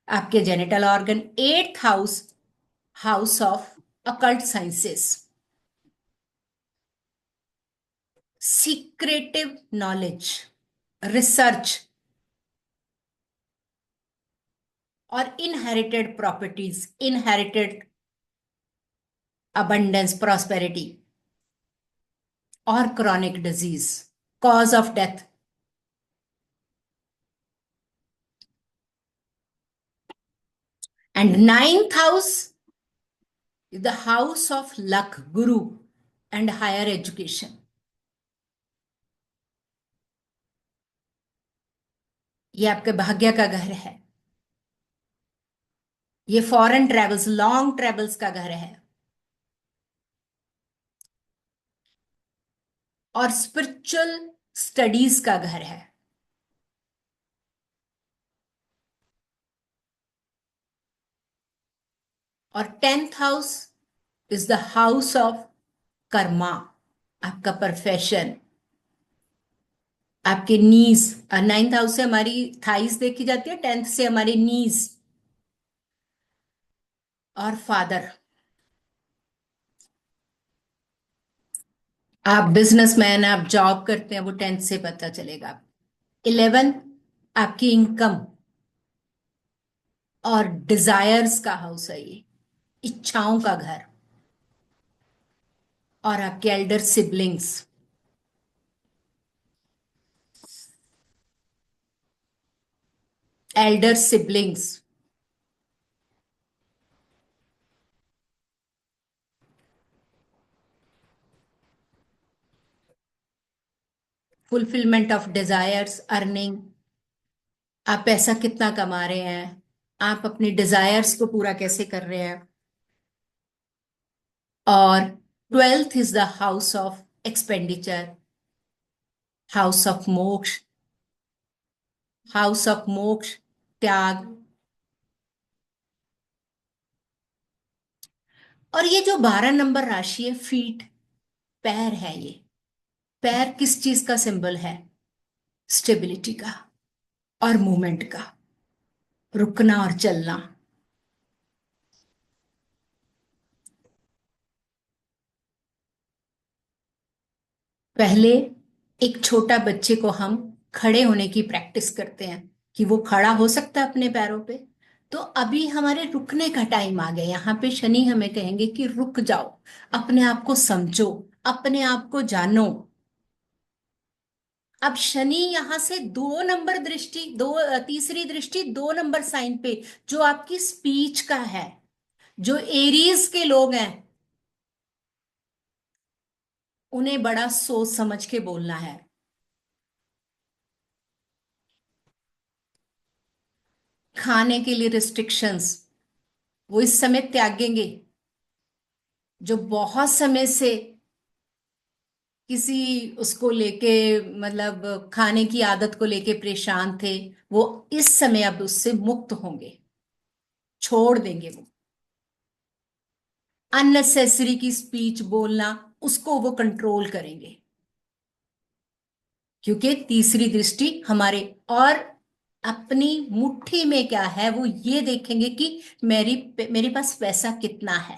आपके genital organ, 8th house, house of occult sciences, secretive knowledge, research, और inherited properties, inherited abundance, prosperity, और chronic disease, cause of death। And 9th house is the house of luck, guru, and higher education। ये आपके भाग्य का घर है, ये फॉरेन ट्रेवल्स, लॉन्ग ट्रेवल्स का घर है, और स्पिरिचुअल स्टडीज का घर है। और 10th house is the house of Karma, आपका प्रोफेशन, आपके नीज। 9th हाउस से हमारी थाइस देखी जाती है, 10th से हमारी नीज और फादर। आप बिजनेसमैन, आप जॉब करते हैं, वो 10th से पता चलेगा। 11 आपकी इनकम और डिजायर्स का हाउस है ये, इच्छाओं का घर। और आपके Elder siblings, Elder siblings, fulfilment of desires, earning, आप पैसा कितना कमा रहे हैं, आप अपनी डिजायर्स को पूरा कैसे कर रहे हैं। और 12th is the house of expenditure, house of मोक्ष, हाउस ऑफ मोक्ष, त्याग। और ये जो 12 नंबर राशि है, फीट, पैर है ये। पैर किस चीज का सिंबल है? स्टेबिलिटी का और मूवमेंट का, रुकना और चलना। पहले एक छोटा बच्चे को हम खड़े होने की प्रैक्टिस करते हैं कि वो खड़ा हो सकता है अपने पैरों पे। तो अभी हमारे रुकने का टाइम आ गया, यहाँ पे शनि हमें कहेंगे कि रुक जाओ, अपने आप को समझो, अपने आप को जानो। अब शनि यहां से 2 नंबर दृष्टि, तीसरी दृष्टि 2 नंबर साइन पे, जो आपकी स्पीच का है, जो एरीज के लोग हैं, उन्हें बड़ा सोच समझ के बोलना है। खाने के लिए रिस्ट्रिक्शंस वो इस समय त्यागेंगे। जो बहुत समय से किसी उसको लेके, मतलब खाने की आदत को लेके परेशान थे, वो इस समय अब उससे मुक्त होंगे, छोड़ देंगे वो। अननेसेसरी की स्पीच बोलना, उसको वो कंट्रोल करेंगे, क्योंकि तीसरी दृष्टि हमारे और अपनी मुट्ठी में क्या है वो ये देखेंगे कि मेरी मेरे पास पैसा कितना है।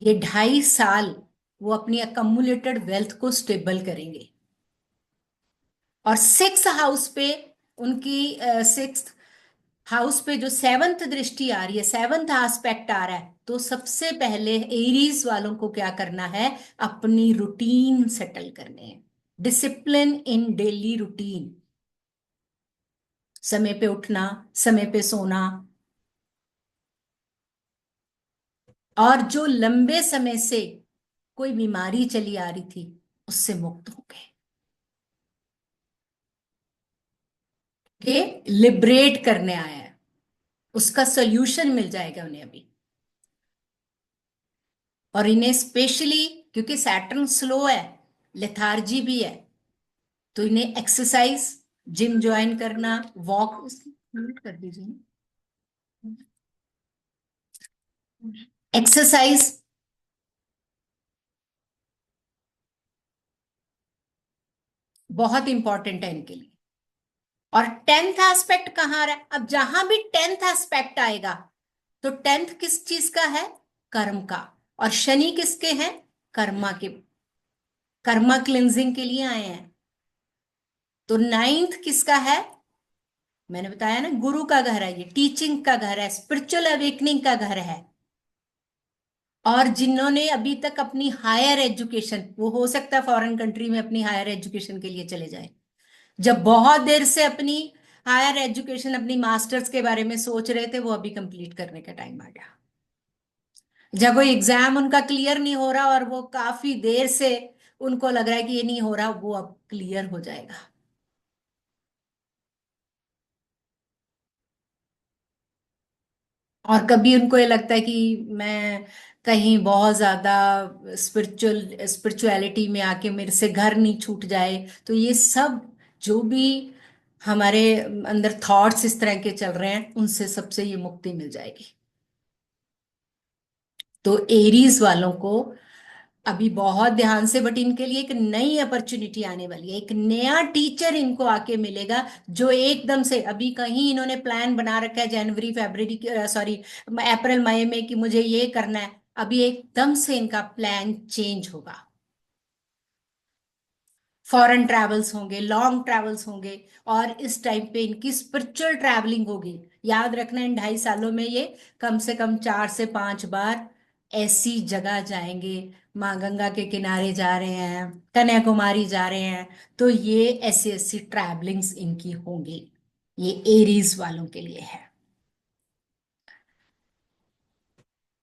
ये 2.5 साल वो अपनी अकम्युलेटेड वेल्थ को स्टेबल करेंगे। और सिक्स हाउस पे उनकी, सिक्स हाउस पे जो सेवंथ दृष्टि आ रही है, सेवंथ एस्पेक्ट आ रहा है, तो सबसे पहले एरीज वालों को क्या करना है, अपनी रूटीन सेटल करने हैं। डिसिप्लिन इन डेली रूटीन, समय पे उठना, समय पे सोना। और जो लंबे समय से कोई बीमारी चली आ रही थी, उससे मुक्त हो गए, कि लिबरेट करने आया है, उसका सोल्यूशन मिल जाएगा उन्हें अभी। और इन्हें स्पेशली, क्योंकि सैटर्न स्लो है, लेथार्जी भी है, तो इन्हें एक्सरसाइज, जिम ज्वाइन करना, वॉक कर दीजिए, एक्सरसाइज बहुत इंपॉर्टेंट है इनके लिए। और टेंथ एस्पेक्ट कहाँ आ रहा है, अब जहां भी टेंथ एस्पेक्ट आएगा, तो टेंथ किस चीज का है, कर्म का। और शनि किसके हैं, कर्मा के, कर्मा क्लिंजिंग के लिए आए हैं। तो नाइन्थ किसका है, मैंने बताया ना, गुरु का घर है, ये टीचिंग का घर है, स्पिरिचुअल अवेकनिंग का घर है। और जिन्होंने अभी तक अपनी हायर एजुकेशन, वो हो सकता है फॉरेन कंट्री में अपनी हायर एजुकेशन के लिए चले जाए, जब बहुत देर से अपनी हायर एजुकेशन, अपनी मास्टर्स के बारे में सोच रहे थे, वो अभी कंप्लीट करने का टाइम आ गया। जब कोई एग्जाम उनका क्लियर नहीं हो रहा और वो काफी देर से उनको लग रहा है कि ये नहीं हो रहा, वो अब क्लियर हो जाएगा। और कभी उनको ये लगता है कि मैं कहीं बहुत ज्यादा स्पिरिचुअलिटी में आके मेरे से घर नहीं छूट जाए, तो ये सब जो भी हमारे अंदर थॉट्स इस तरह के चल रहे हैं, उनसे सबसे ये मुक्ति मिल जाएगी। तो एरीज वालों को अभी बहुत ध्यान से, बट इनके लिए एक नई अपॉर्चुनिटी आने वाली है, एक नया टीचर इनको आके मिलेगा, जो एकदम से, अभी कहीं इन्होंने प्लान बना रखा है जनवरी फरवरी, सॉरी अप्रैल मई में, कि मुझे ये करना है, अभी एकदम से इनका प्लान चेंज होगा। फॉरेन ट्रैवल्स होंगे, लॉन्ग ट्रैवल्स होंगे, और इस टाइम पे इनकी स्पिरिचुअल ट्रैवलिंग होगी। याद रखना, इन 2.5 सालों में ये कम से कम 4 से 5 बार ऐसी जगह जाएंगे। माँ गंगा के किनारे जा रहे हैं, कन्याकुमारी जा रहे हैं, तो ये ऐसी ऐसी ट्रैवलिंग्स इनकी होंगी। ये एरीज वालों के लिए है।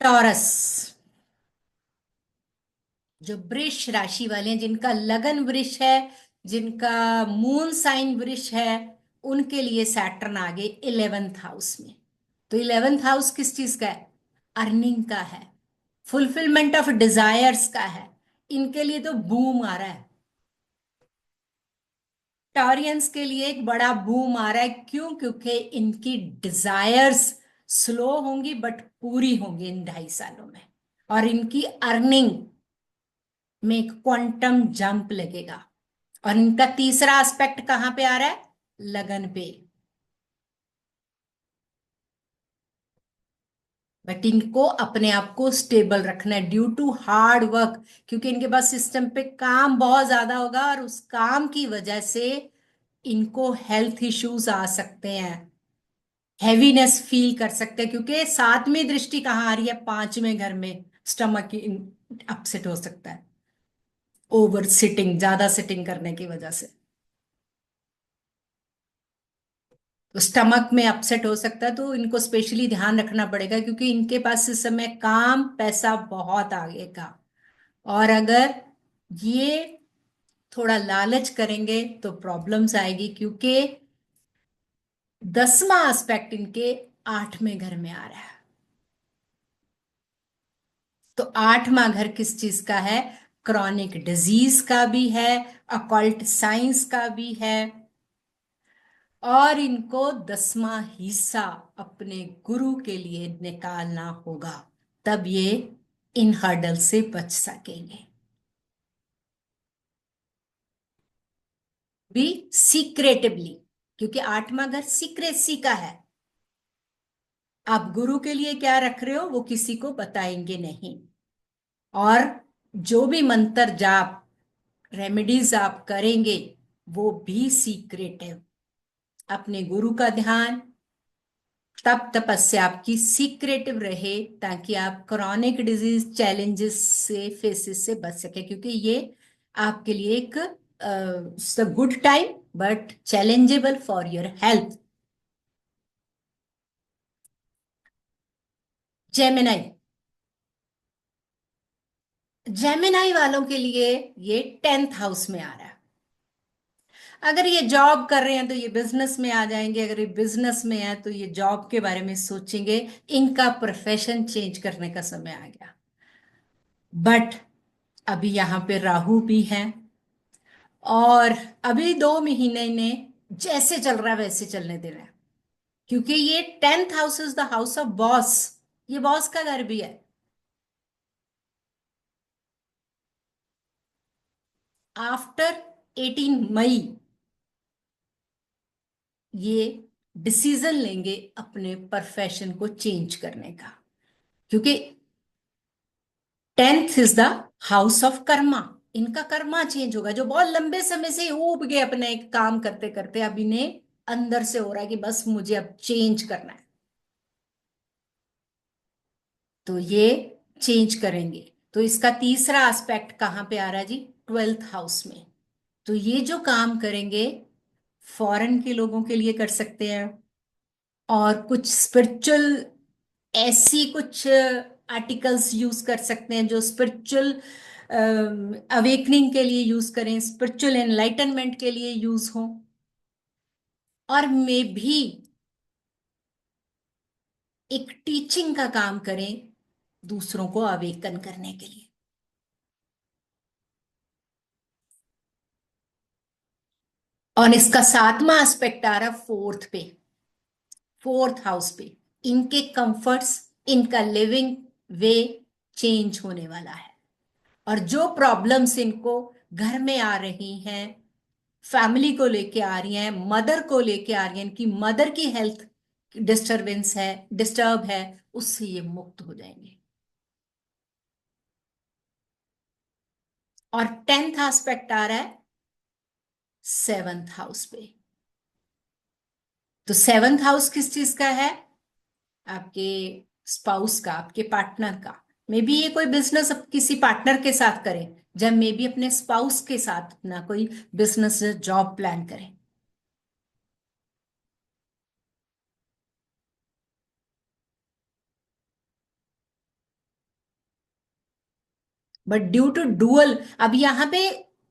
टॉरस, जो वृष राशि वाले हैं, जिनका लगन वृष है, जिनका मून साइन वृष है, उनके लिए सैटर्न आ गए 11th हाउस में। तो 11th हाउस किस चीज का है, अर्निंग का है, फुलफिलमेंट ऑफ डिजायर्स का है। इनके लिए तो बूम आ रहा है। टॉरियंस के लिए एक बड़ा बूम आ रहा है, क्यों, क्योंकि इनकी डिजायर्स स्लो होंगी बट पूरी होंगी इन 2.5 सालों में। और इनकी अर्निंग में एक क्वांटम जंप लगेगा। और इनका तीसरा एस्पेक्ट कहां पे आ रहा है, लगन पे। बट इनको अपने आप को स्टेबल रखना है ड्यू टू हार्ड वर्क, क्योंकि इनके पास सिस्टम पे काम बहुत ज्यादा होगा, और उस काम की वजह से इनको हेल्थ इश्यूज आ सकते हैं, हैवीनेस फील कर सकते हैं, क्योंकि सातवीं दृष्टि कहाँ आ रही है, पांचवें घर में। स्टमक अपसेट हो सकता है, ओवर सिटिंग, ज्यादा सिटिंग करने की वजह से। तो स्टमक में अपसेट हो सकता है, तो इनको स्पेशली ध्यान रखना पड़ेगा, क्योंकि इनके पास इस समय काम पैसा बहुत आगे का। और अगर ये थोड़ा लालच करेंगे तो प्रॉब्लम्स आएगी, क्योंकि 10वां एस्पेक्ट इनके 8वें घर में आ रहा है। तो 8वां घर किस चीज का है? क्रॉनिक डिजीज का भी है, अकॉल्ट साइंस का भी है। और इनको 10वां हिस्सा अपने गुरु के लिए निकालना होगा, तब ये इन हर्डल से बच सकेंगे। भी सीक्रेटिवली, क्योंकि 8वां घर सीक्रेसी का है। आप गुरु के लिए क्या रख रहे हो वो किसी को बताएंगे नहीं। और जो भी मंत्र जाप रेमेडीज आप करेंगे वो भी सीक्रेटिव। अपने गुरु का ध्यान, तप तपस्या आपकी सीक्रेटिव रहे, ताकि आप क्रॉनिक डिजीज चैलेंजेस से फेसेस से बच सके, क्योंकि ये आपके लिए एक good time but challengeable for your health. Gemini, Gemini वालों के लिए ये 10th हाउस में आ रहा है। अगर ये जॉब कर रहे हैं तो ये बिजनेस में आ जाएंगे, अगर ये बिजनेस में है तो ये जॉब के बारे में सोचेंगे। इनका प्रोफेशन चेंज करने का समय आ गया। बट अभी यहाँ पे राहु भी है, और अभी 2 महीने ने जैसे चल रहा है वैसे चलने दे रहा है, क्योंकि ये 10th house is the house of boss. ये बॉस का घर भी है। आफ्टर 18 मई ये डिसीजन लेंगे अपने प्रोफेशन को चेंज करने का, क्योंकि 10th is the house of Karma. इनका कर्मा चेंज होगा। जो बहुत लंबे समय से ऊब गए अपने एक काम करते करते, अब इन्हें अंदर से हो रहा है कि बस मुझे अब चेंज करना है, तो ये चेंज करेंगे। तो इसका तीसरा एस्पेक्ट कहाँ पे आ रहा है जी? 12th हाउस में। तो ये जो काम करेंगे फॉरेन के लोगों के लिए कर सकते हैं, और कुछ स्पिरिचुअल ऐसी कुछ आर्टिकल्स यूज कर सकते हैं जो स्पिरिचुअल अवेकनिंग के लिए यूज करें, स्पिरिचुअल एनलाइटनमेंट के लिए यूज हो, और मे भी एक टीचिंग का काम करें दूसरों को अवेकन करने के लिए। और इसका 7वां एस्पेक्ट आ रहा 4th पे, 4th हाउस पे। इनके कंफर्ट्स, इनका लिविंग वे चेंज होने वाला है। और जो प्रॉब्लम्स इनको घर में आ रही हैं, फैमिली को लेके आ रही हैं, मदर को लेके आ रही हैं, इनकी मदर की हेल्थ डिस्टरबेंस है, डिस्टर्ब है, उससे ये मुक्त हो जाएंगे। और 10th एस्पेक्ट आ रहा है 7th हाउस पे। तो 7th हाउस किस चीज का है? आपके स्पाउस का, आपके पार्टनर का। मे बी ये कोई बिजनेस किसी पार्टनर के साथ करें, जब मे बी अपने स्पाउस के साथ अपना कोई बिजनेस जॉब प्लान करें। बट ड्यू टू डुअल, अब यहाँ पे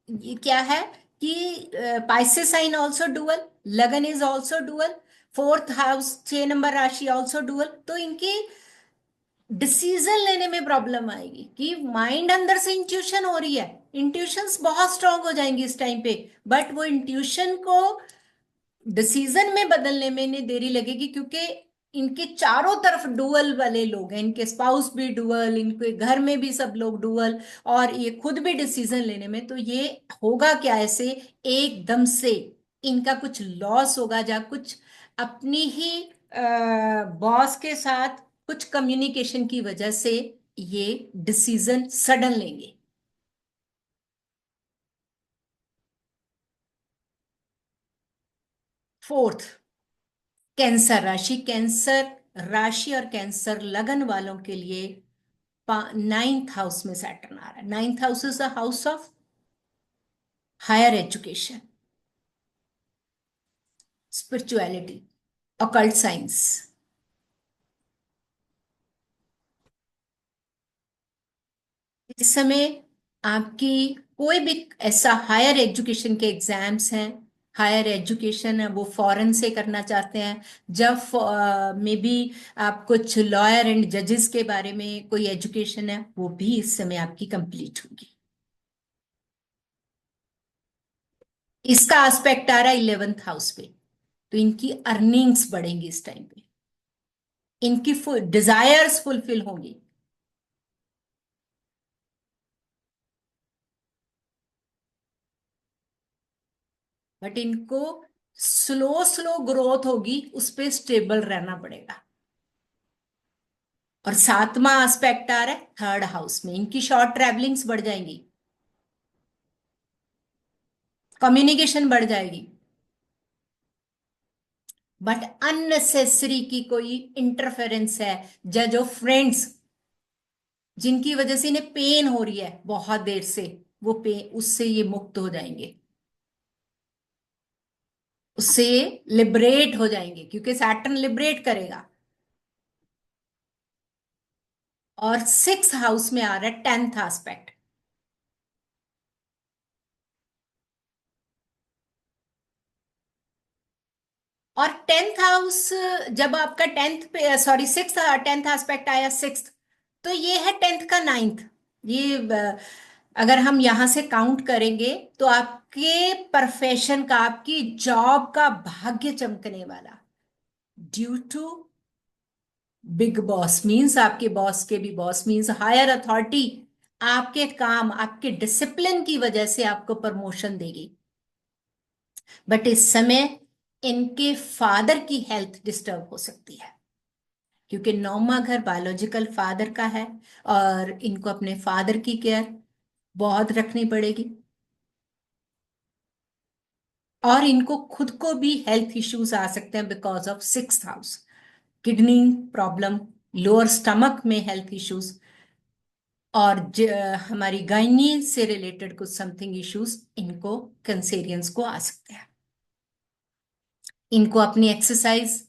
ये क्या है कि पाइसेस साइन ऑल्सो डुअल, लगन is also dual, 4th house 6 number राशि ऑल्सो डुअल, तो इनकी डिसीजन लेने में प्रॉब्लम आएगी, कि माइंड अंदर से इंट्यूशन हो रही है, इंट्यूशंस बहुत स्ट्रांग हो जाएंगी इस टाइम पे, बट वो इंट्यूशन को डिसीजन में बदलने में इन्हें देरी लगेगी, क्योंकि इनके चारों तरफ डुअल वाले लोग हैं। इनके स्पाउस भी डुअल, इनके घर में भी सब लोग डुअल, और ये खुद भी डिसीजन लेने में, तो ये होगा क्या ऐसे एकदम से इनका कुछ लॉस होगा, या कुछ अपनी ही बॉस के साथ कुछ कम्युनिकेशन की वजह से ये डिसीजन सडन लेंगे। 4th कैंसर राशि, कैंसर राशि और कैंसर लगन वालों के लिए 9th हाउस में सैटर्न आ रहा है। 9th house is the house of higher education, spirituality. Occult science. इस समय आपकी कोई भी ऐसा हायर एजुकेशन के एग्जाम्स हैं, हायर एजुकेशन है वो फॉरेन से करना चाहते हैं, जब मे बी आप कुछ लॉयर एंड जजेस के बारे में कोई एजुकेशन है, वो भी इस समय आपकी कंप्लीट होगी। इसका एस्पेक्ट आ रहा है 11th हाउस पे, तो इनकी अर्निंग्स बढ़ेंगी इस टाइम पे, इनकी डिजायर्स फुलफिल होंगी। बट इनको स्लो स्लो ग्रोथ होगी, उस पे स्टेबल रहना पड़ेगा। और सातवां एस्पेक्ट आ रहा है थर्ड हाउस में, इनकी शॉर्ट ट्रैवलिंग्स बढ़ जाएंगी, कम्युनिकेशन बढ़ जाएगी। बट अननेसेसरी की कोई इंटरफेरेंस है, जो फ्रेंड्स जिनकी वजह से इन्हें पेन हो रही है बहुत देर से, वो पेन उससे ये मुक्त हो जाएंगे, उससे ये लिबरेट हो जाएंगे, क्योंकि सैटर्न लिबरेट करेगा। और सिक्स हाउस में आ रहा है 10th एस्पेक्ट। और 10th हाउस, जब आपका 10th पे, सॉरी, सिक्स, 10th एस्पेक्ट आया सिक्स, तो ये है 10th का 9th। ये अगर हम यहां से काउंट करेंगे तो आपके प्रोफेशन का, आपकी जॉब का भाग्य चमकने वाला, due to big boss means आपके बॉस के भी बॉस मींस हायर अथॉरिटी, आपके काम, आपके डिसिप्लिन की वजह से आपको प्रमोशन देगी। बट इस समय इनके फादर की हेल्थ डिस्टर्ब हो सकती है, क्योंकि नौवां घर बायोलॉजिकल फादर का है, और इनको अपने फादर की केयर बहुत रखनी पड़ेगी। और इनको खुद को भी हेल्थ इश्यूज आ सकते हैं because of six house, kidney problem, lower stomach में हेल्थ इश्यूज, और हमारी गायनी से रिलेटेड कुछ समथिंग इश्यूज इनको, कैंसेरियंस को आ सकते हैं। इनको अपनी एक्सरसाइज,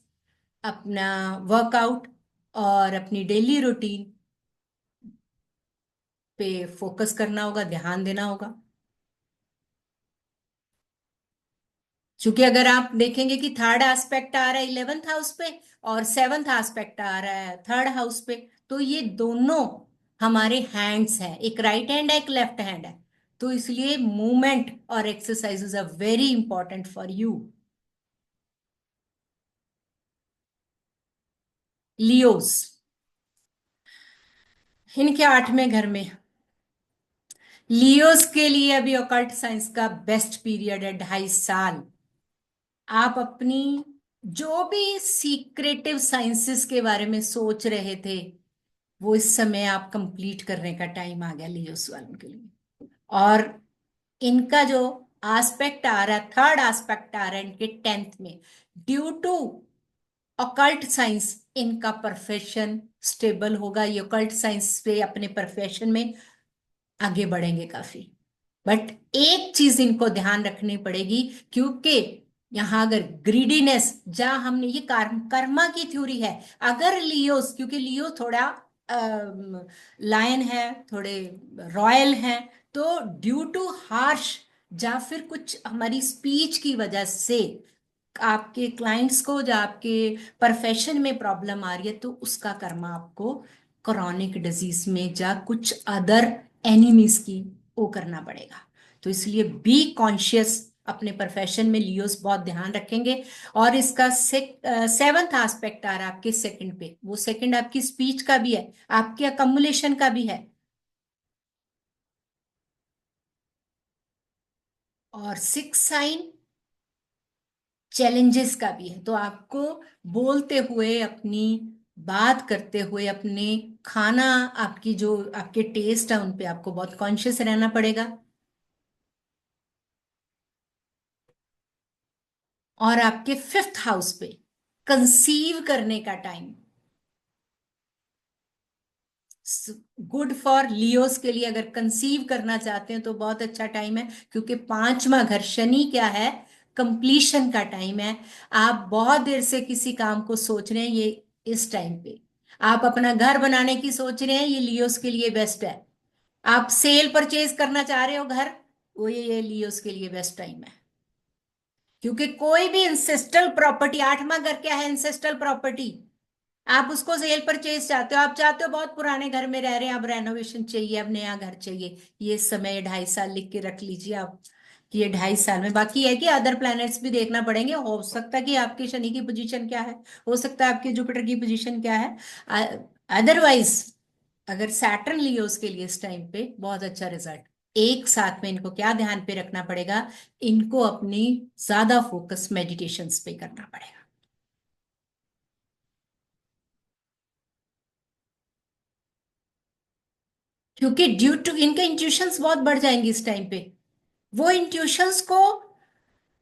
अपना वर्कआउट और अपनी डेली रूटीन पे फोकस करना होगा, ध्यान देना होगा। क्योंकि अगर आप देखेंगे कि थर्ड एस्पेक्ट आ रहा है 11th हाउस पे, और सेवंथ एस्पेक्ट आ रहा है थर्ड हाउस पे, तो ये दोनों हमारे हैंड्स हैं, एक राइट हैंड है, एक लेफ्ट हैंड है। तो इसलिए मूवमेंट और exercises are very important for you. Leos, इनके 8वें घर में, लियोस के लिए अभी ऑकल्ट साइंस का बेस्ट पीरियड है, 2.5 साल। आप अपनी जो भी सीक्रेटिव साइंसेस के बारे में सोच रहे थे, वो इस समय आप कंप्लीट करने का टाइम आ गया लियोस वालों के लिए। और इनका जो एस्पेक्ट आ रहा है, थर्ड एस्पेक्ट आ रहा है इनके 10th में, ड्यू टू ऑकल्ट साइंस इनका प्रोफेशन स्टेबल होगा, ये ऑकल्ट साइंस पे अपने प्रोफेशन में आगे बढ़ेंगे काफी। बट एक चीज इनको ध्यान रखनी पड़ेगी, क्योंकि यहां अगर ग्रीडीनेस, जहां हमने ये कर्मा की थ्योरी है, अगर लियोस, क्योंकि लियो थोड़ा लायन है, थोड़े रॉयल हैं, तो ड्यू टू हार्श या फिर कुछ हमारी स्पीच की वजह से आपके क्लाइंट्स को, जो आपके प्रोफेशन में प्रॉब्लम आ रही है, तो उसका कर्मा आपको क्रॉनिक डिजीज में या कुछ अदर एनिमीज की वो करना पड़ेगा। तो इसलिए बी कॉन्शियस, अपने प्रोफेशन में लियोस बहुत ध्यान रखेंगे। और इसका सेवंथ एस्पेक्ट आ रहा है आपके सेकंड पे, वो सेकंड आपकी स्पीच का भी है, आपके अकम्युलेशन का भी है, और सिक्स साइन चैलेंजेस का भी है। तो आपको बोलते हुए, अपनी बात करते हुए, अपने खाना, आपकी जो आपके टेस्ट है उन पे आपको बहुत कॉन्शियस रहना पड़ेगा। और आपके 5th हाउस पे कंसीव करने का टाइम, गुड फॉर लियोस के लिए, अगर कंसीव करना चाहते हैं तो बहुत अच्छा टाइम है, क्योंकि 5वां घर शनि क्या है, कंप्लीशन का टाइम है। आप बहुत देर से किसी काम को सोच रहे हैं, ये इस टाइम पे। आप अपना घर बनाने की सोच रहे हैं, ये लियोस के लिए बेस्ट है। आप सेल परचेज करना चाह रहे हो घर, वो ये लियोस के लिए बेस्ट टाइम है। क्योंकि कोई भी इंसेस्ट्रल प्रॉपर्टी, आठवां घर क्या है? Ancestral property. आप उसको सेल परचेज चाहते हो, आप चाहते हो बहुत पुराने घर में रह रहे हैं, अब रेनोवेशन चाहिए, अब नया घर चाहिए। ये समय 2.5 साल लिख के रख लीजिए आप, कि ये 2.5 साल में। बाकी है कि अदर प्लैनेट्स भी देखना पड़ेंगे, हो सकता है कि आपके शनि की पोजीशन क्या है, हो सकता है आपके जुपिटर की पोजीशन क्या है। अदरवाइज अगर सैटर्न लियो उसके लिए इस टाइम पे बहुत अच्छा रिजल्ट। एक साथ में इनको क्या ध्यान पे रखना पड़ेगा, इनको अपनी ज्यादा फोकस मेडिटेशंस पे करना पड़ेगा। क्योंकि ड्यू टू इनके इंट्यूशंस बहुत बढ़ जाएंगी इस टाइम पे। वो इंट्यूशंस को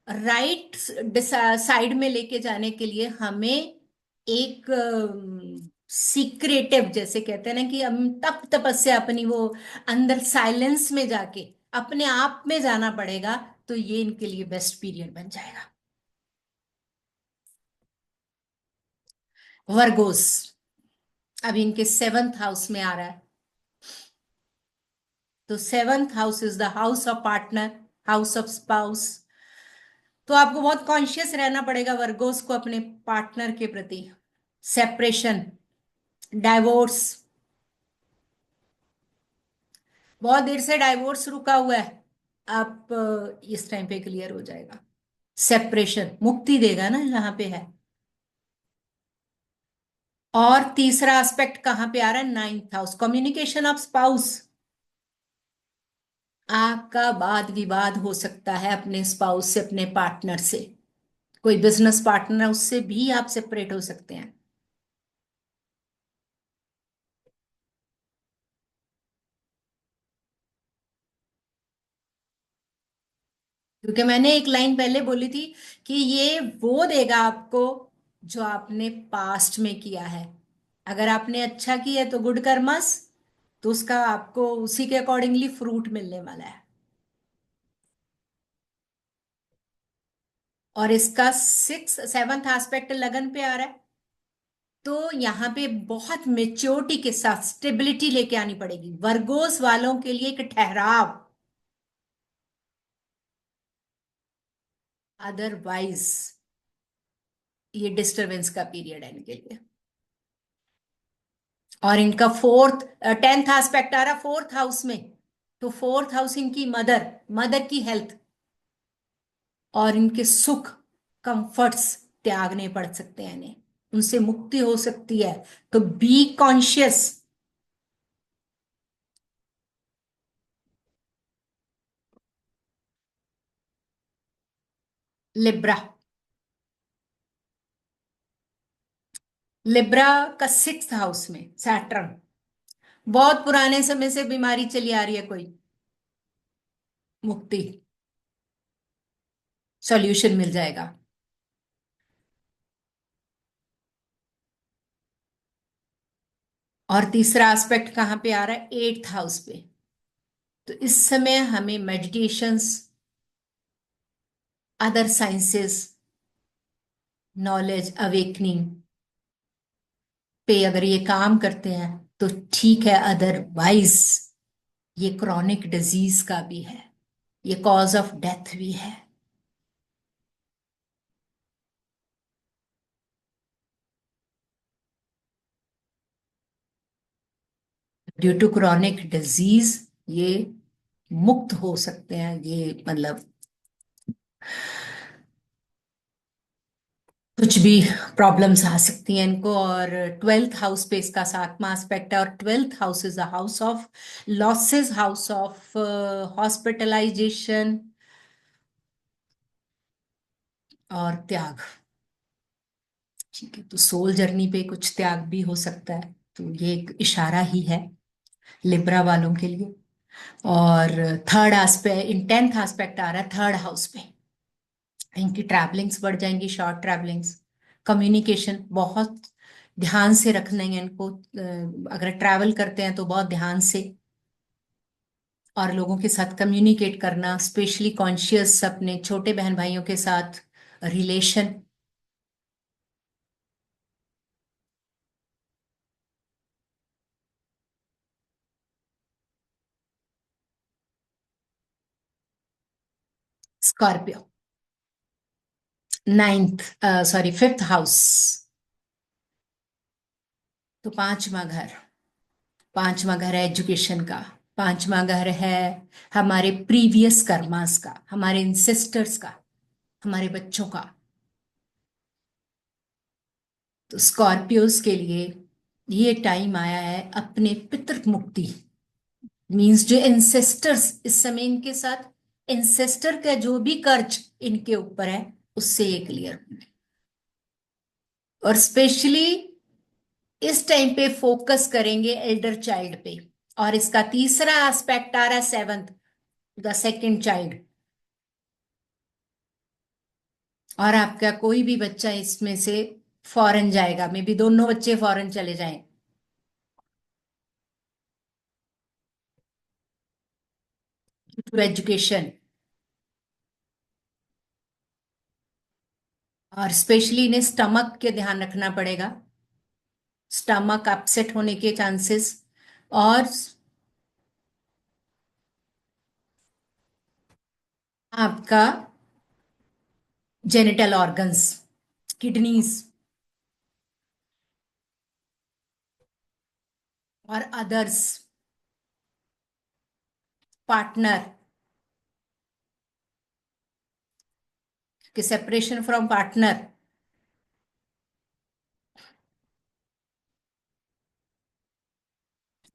राइट साइड में लेके जाने के लिए हमें एक सीक्रेटिव, जैसे कहते हैं ना, कि हम तप तपस्या अपनी वो अंदर साइलेंस में जाके अपने आप में जाना पड़ेगा। तो ये इनके लिए बेस्ट पीरियड बन जाएगा। वर्गोस अभी इनके 7th हाउस में आ रहा है। तो 7th house is the house of partner, house of spouse. तो आपको बहुत कॉन्शियस रहना पड़ेगा वर्गोस को अपने पार्टनर के प्रति। सेपरेशन, डाइवोर्स, बहुत देर से डाइवोर्स रुका हुआ है, आप इस टाइम पे क्लियर हो जाएगा। सेपरेशन मुक्ति देगा ना, यहाँ पे है। और तीसरा एस्पेक्ट कहाँ पे आ रहा है? 9th house, communication of spouse. आपका वाद विवाद हो सकता है अपने स्पाउस से, अपने पार्टनर से। कोई बिजनेस पार्टनर है, उससे भी आप सेपरेट हो सकते हैं। क्योंकि मैंने एक लाइन पहले बोली थी कि ये वो देगा आपको जो आपने पास्ट में किया है। अगर आपने अच्छा किया है तो गुड कर्मस, तो उसका आपको उसी के अकॉर्डिंगली फ्रूट मिलने वाला है। और इसका 7th एस्पेक्ट लगन पे आ रहा है। तो यहाँ पे बहुत मेच्योरिटी के साथ स्टेबिलिटी लेके आनी पड़ेगी वर्गोस वालों के लिए, एक ठहराव। अदरवाइज ये डिस्टरबेंस का पीरियड है इनके लिए। और इनका 10th एस्पेक्ट आ रहा 4th हाउस में। तो 4th हाउस इनकी मदर, मदर की हेल्थ और इनके सुख, कंफर्ट्स त्यागने पड़ सकते हैं इन्हें, उनसे मुक्ति हो सकती है। तो बी कॉन्शियस। लिब्रा, लिब्रा का 6th हाउस में सैटर्न। बहुत पुराने समय से बीमारी चली आ रही है कोई, मुक्ति, सॉल्यूशन मिल जाएगा। और तीसरा एस्पेक्ट कहाँ पे आ रहा है? 8th हाउस पे। तो इस समय हमें meditations, other sciences, knowledge awakening पे अगर ये काम करते हैं तो ठीक है। अदरवाइज ये क्रॉनिक डिजीज का भी है, ये कॉज ऑफ डेथ भी है। ड्यू टू क्रॉनिक डिजीज ये मुक्त हो सकते हैं, ये मतलब कुछ भी प्रॉब्लम्स आ सकती हैं इनको। और 12th हाउस पे इसका 7वां एस्पेक्ट है। और 12th house is the house of losses, house of hospitalization और त्याग। ठीक है, तो सोल जर्नी पे कुछ त्याग भी हो सकता है, तो ये एक इशारा ही है लिब्रा वालों के लिए। और थर्ड एस्पेक्ट, इन 10th एस्पेक्ट आ रहा है 3rd हाउस पे। इनकी ट्रैवलिंग्स बढ़ जाएंगी, शॉर्ट ट्रैवलिंग्स। कम्युनिकेशन बहुत ध्यान से रखना है इनको, अगर ट्रैवल करते हैं तो बहुत ध्यान से। और लोगों के साथ कम्युनिकेट करना, स्पेशली कॉन्शियस अपने छोटे बहन भाइयों के साथ relation. Scorpio, ninth, sorry, fifth house. तो पांचवा घर है एजुकेशन का। पांचवा घर है हमारे प्रीवियस कर्मास का, हमारे इंसेस्टर्स का, हमारे बच्चों का। तो स्कॉर्पियोस के लिए ये टाइम आया है अपने पितृ मुक्ति, मींस जो इंसेस्टर्स इस समय इनके साथ, इंसेस्टर का जो भी कर्ज इनके ऊपर है उससे ये क्लियर। और स्पेशली इस टाइम पे फोकस करेंगे एल्डर चाइल्ड पे। और इसका तीसरा एस्पेक्ट आ रहा है सेवंथ, द सेकंड चाइल्ड। और आपका कोई भी बच्चा इसमें से फॉरेन जाएगा, मे बी दोनों बच्चे फॉरेन चले जाएं। To education. और स्पेशली इन्हें स्टमक के ध्यान रखना पड़ेगा, स्टमक अपसेट होने के चांसेस। और आपका जेनिटल ऑर्गन्स, किडनीज और अदर्स, पार्टनर के सेपरेशन फ्रॉम पार्टनर,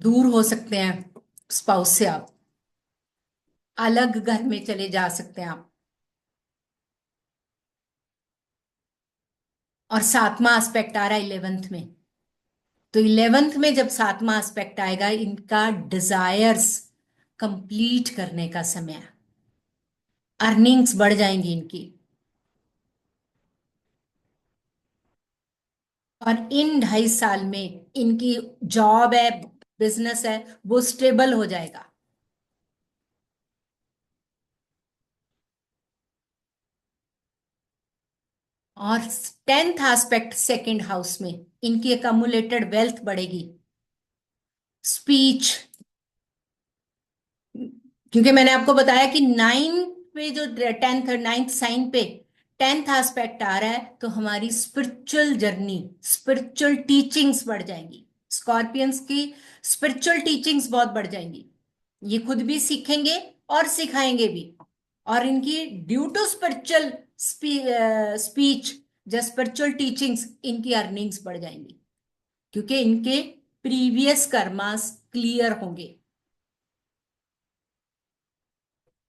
दूर हो सकते हैं स्पाउस से आप, अलग घर में चले जा सकते हैं आप। और सातवां एस्पेक्ट आ रहा है इलेवेंथ में। तो इलेवेंथ में जब सातवां एस्पेक्ट आएगा, इनका डिजायर्स कंप्लीट करने का समय है। अर्निंग्स बढ़ जाएंगी इनकी। और इन 2.5 साल में इनकी जॉब है, बिजनेस है, वो स्टेबल हो जाएगा। और 10th एस्पेक्ट सेकंड हाउस में इनकी एकमुलेटेड वेल्थ बढ़ेगी। स्पीच, क्योंकि मैंने आपको बताया कि 9 पे जो 10th और 9th साइन पे 10th एस्पेक्ट आ रहा है, तो हमारी स्पिरिचुअल जर्नी, स्पिरिचुअल टीचिंग्स बढ़ जाएंगी। स्कॉर्पियंस की स्पिरिचुअल टीचिंग्स बहुत बढ़ जाएंगी। ये खुद भी सीखेंगे और सिखाएंगे भी। और इनकी ड्यू टू स्पिरिचुअल स्पीच, जो स्पिरिचुअल टीचिंग्स, इनकी अर्निंग्स बढ़ जाएंगी, क्योंकि इनके प्रीवियस कर्मास क्लियर होंगे।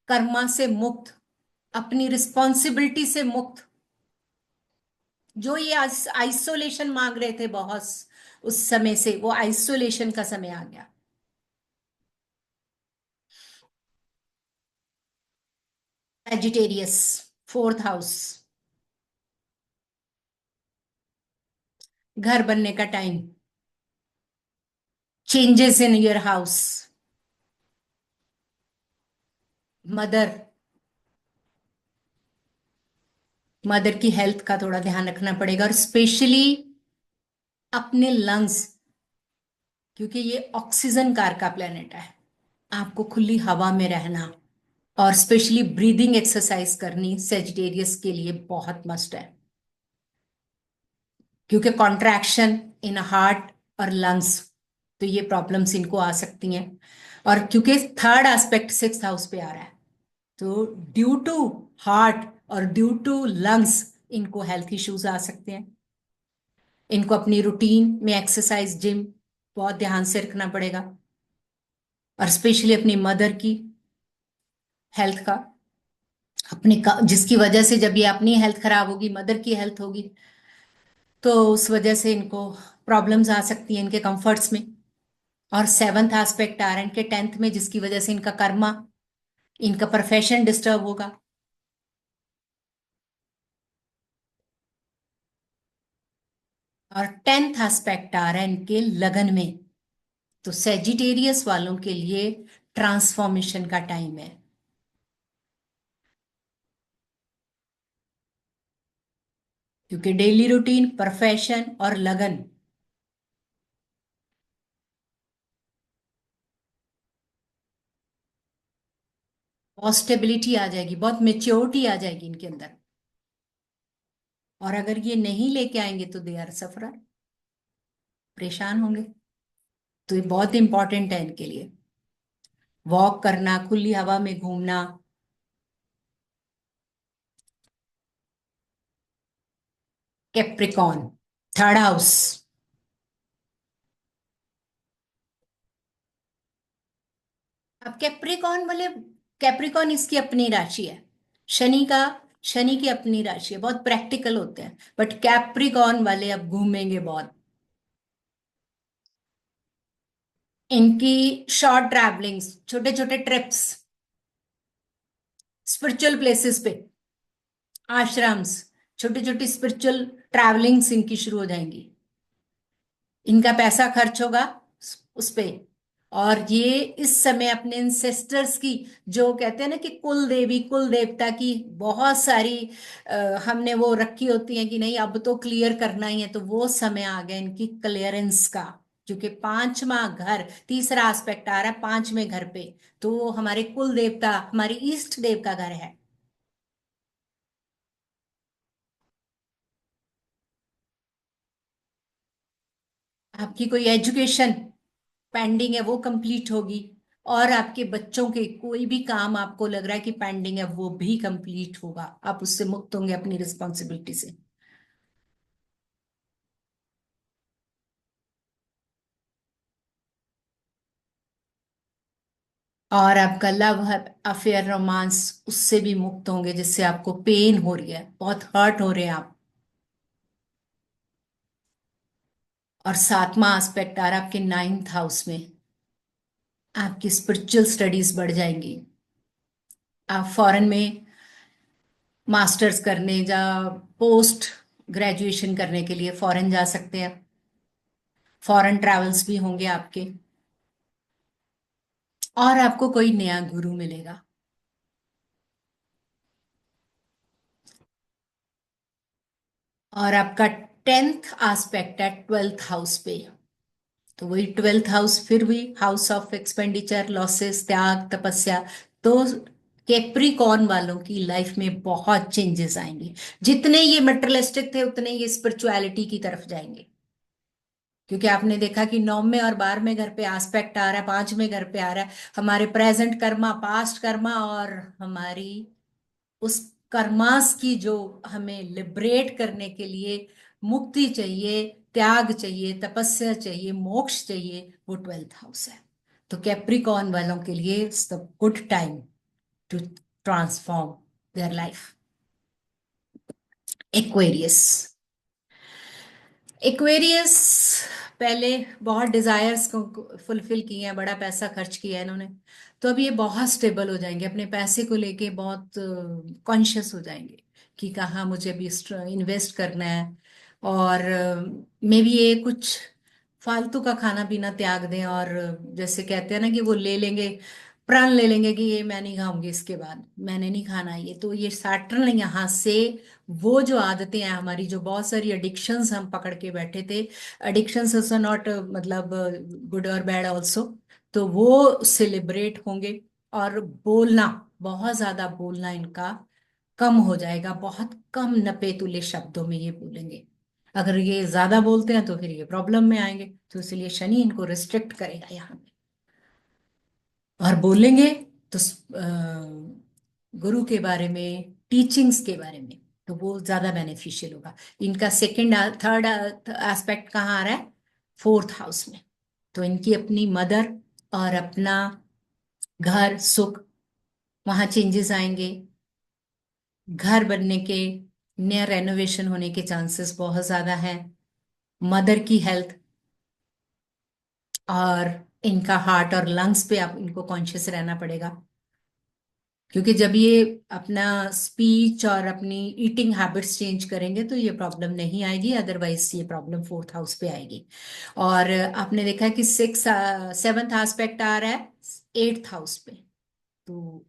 कर्मा से मुक्त, अपनी रिस्पॉन्सिबिलिटी से मुक्त। जो ये आइसोलेशन मांग रहे थे बहुत उस समय से, वो आइसोलेशन का समय आ गया। एजिटेरियस, फोर्थ हाउस, घर बनने का time, changes in your house. Mother, mother की हेल्थ का थोड़ा ध्यान रखना पड़ेगा, और स्पेशली अपने लंग्स, क्योंकि ये ऑक्सीजन कार का प्लेनेट है। आपको खुली हवा में रहना और स्पेशली ब्रीदिंग एक्सरसाइज करनी सेजिटेरियस के लिए बहुत मस्ट है, क्योंकि कॉन्ट्रैक्शन इन हार्ट और लंग्स, तो ये प्रॉब्लम्स इनको आ सकती हैं। और क्योंकि थर्ड एस्पेक्ट सिक्स्थ हाउस पे आ रहा है, तो ड्यू टू हार्ट और ड्यू टू लंग्स इनको हेल्थ इश्यूज आ सकते हैं। इनको अपनी रूटीन में एक्सरसाइज, जिम बहुत ध्यान से रखना पड़ेगा। और स्पेशली अपनी मदर की हेल्थ का, जिसकी वजह से जब ये अपनी हेल्थ खराब होगी, मदर की हेल्थ होगी, तो उस वजह से इनको प्रॉब्लम्स आ सकती हैं इनके कंफर्ट्स में। और सेवंथ एस्पेक्ट आ रहा है इनके 10th में, जिसकी वजह से इनका कर्मा, इनका प्रोफेशन डिस्टर्ब होगा। और 10th एस्पेक्ट आ रहा है इनके लगन में। तो सेजिटेरियस वालों के लिए ट्रांसफॉर्मेशन का टाइम है। क्योंकि डेली रूटीन, प्रोफेशन और लगन, बहुत स्टेबिलिटी आ जाएगी, बहुत मेच्योरिटी आ जाएगी इनके अंदर। और अगर ये नहीं लेके आएंगे तो दे आर सफरर, परेशान होंगे। तो ये बहुत इंपॉर्टेंट है इनके लिए। वॉक करना, खुली हवा में घूमना। Capricorn, third house. अब कैप्रिकॉन वाले, कैप्रिकॉन इसकी अपनी राशि है। शनि का, शनि की अपनी राशि है, बहुत प्रैक्टिकल होते हैं। बट कैप्रिकॉन वाले अब घूमेंगे बहुत। इनकी शॉर्ट ट्रैवलिंग्स, छोटे छोटे ट्रिप्स, स्पिरिचुअल प्लेसेस पे, आश्रम्स, छोटी छोटी स्पिरिचुअल ट्रैवलिंग्स इनकी शुरू हो जाएंगी। इनका पैसा खर्च होगा उस पे। और ये इस समय अपने इंसेस्टर्स की, जो कहते हैं ना कि कुल देवी कुल देवता की बहुत सारी हमने वो रखी होती है कि नहीं अब तो क्लियर करना ही है, तो वो समय आ गया इनकी क्लियरेंस का। क्योंकि पांचवा घर, तीसरा एस्पेक्ट आ रहा है पांचवें घर पे। तो वो हमारे कुल देवता, हमारी ईष्ट देव का घर है। आपकी कोई एजुकेशन पेंडिंग है वो कंप्लीट होगी। और आपके बच्चों के कोई भी काम आपको लग रहा है कि पेंडिंग है वो भी कंप्लीट होगा, आप उससे मुक्त होंगे अपनी रिस्पॉन्सिबिलिटी से। और आपका लव अफेयर, रोमांस, उससे भी मुक्त होंगे जिससे आपको पेन हो रही है, बहुत हर्ट हो रहे हैं आप। और सातवां एस्पेक्ट आ रहा है आपके नाइन्थ हाउस में। आपकी स्पिरिचुअल स्टडीज बढ़ जाएंगी। आप फॉरेन में मास्टर्स करने या पोस्ट ग्रेजुएशन करने के लिए फॉरेन जा सकते हैं। फॉरेन ट्रैवल्स भी होंगे आपके। और आपको कोई नया गुरु मिलेगा। और आपका टेंथ एस्पेक्ट है ट्वेल्थ हाउस पे। तो वही ट्वेल्थ हाउस, फिर भी हाउस ऑफ एक्सपेंडिचर, लॉसेस, त्याग, तपस्या। तो कैप्रिकॉर्न वालों की लाइफ में बहुत चेंजेस आएंगे। जितने ये मटेरियलिस्टिक थे उतने ये स्पिरिचुअलिटी की तरफ जाएंगे। क्योंकि आपने देखा कि 9वें और 12वें घर पे एस्पेक्ट आ रहा है, 5वें घर पे आ रहा है। हमारे प्रेजेंट कर्मा, पास्ट कर्मा, और हमारी उस कर्मास की जो हमें लिबरेट करने के लिए मुक्ति चाहिए, त्याग चाहिए, तपस्या चाहिए, मोक्ष चाहिए, वो ट्वेल्थ हाउस है। तो कैप्रिकॉर्न वालों के लिए it's the good time to transform their life. Aquarius, Aquarius पहले बहुत डिजायर्स को फुलफिल किए हैं, बड़ा पैसा खर्च किया है इन्होंने। तो अब ये बहुत स्टेबल हो जाएंगे, अपने पैसे को लेके बहुत कॉन्शियस हो जाएंगे कि कहाँ मुझे भी इन्वेस्ट करना है। और मे भी ये कुछ फालतू का खाना पीना त्याग दें। और जैसे कहते हैं ना कि वो ले लेंगे, प्रण ले लेंगे कि ये मैं नहीं खाऊंगी, इसके बाद मैंने नहीं खाना ये। तो ये सैटर्न यहाँ से वो जो आदतें हैं हमारी, जो बहुत सारी एडिक्शंस हम पकड़ के बैठे थे, एडिक्शंस इज नॉट मतलब गुड और बैड ऑल्सो। तो वो सेलिब्रेट होंगे। और बोलना, बहुत ज्यादा बोलना इनका कम हो जाएगा, बहुत कम नपे तुले शब्दों में ये बोलेंगे। अगर ये ज्यादा बोलते हैं तो फिर ये प्रॉब्लम में आएंगे। तो इसलिए शनि इनको रिस्ट्रिक्ट करेगा यहाँ पे। और बोलेंगे तो गुरु के बारे में, टीचिंग्स के बारे में, तो वो ज्यादा बेनिफिशियल होगा। इनका सेकंड थर्ड एस्पेक्ट कहाँ आ रहा है? फोर्थ हाउस में। तो इनकी अपनी मदर और अपना घर सुख, वहां चेंजेस आएंगे। घर बनने के, नया रेनोवेशन होने के चांसेस बहुत ज्यादा है। मदर की हेल्थ, और इनका हार्ट और लंग्स पे आप इनको कॉन्शियस रहना पड़ेगा। क्योंकि जब ये अपना स्पीच और अपनी ईटिंग हैबिट्स चेंज करेंगे तो ये प्रॉब्लम नहीं आएगी, अदरवाइज ये प्रॉब्लम फोर्थ हाउस पे आएगी। और आपने देखा है कि सिक्स सेवंथ एस्पेक्ट आ रहा है 8th हाउस पे। तो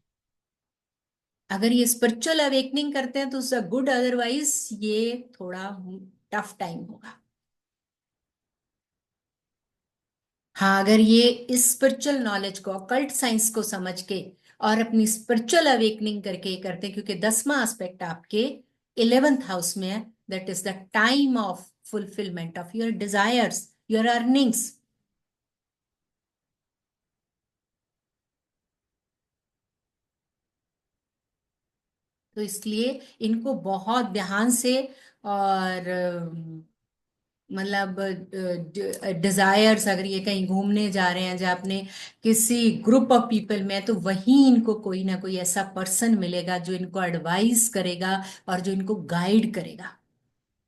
अगर ये स्पिरिचुअल अवेकनिंग करते हैं तो गुड, अदरवाइज ये थोड़ा टफ टाइम होगा। हाँ, अगर ये इस स्पिरिचुअल नॉलेज को, ऑकल्ट साइंस को समझ के और अपनी स्पिरिचुअल अवेकनिंग करके ये करते हैं, क्योंकि 10वां एस्पेक्ट आपके 11th हाउस में है, that is the time of fulfilment of your desires, your earnings. तो इसलिए इनको बहुत ध्यान से और मतलब डिजायर्स, अगर ये कहीं घूमने जा रहे हैं जहाँ अपने किसी ग्रुप ऑफ पीपल में, तो वहीं इनको कोई ना कोई ऐसा पर्सन मिलेगा जो इनको एडवाइस करेगा और जो इनको गाइड करेगा।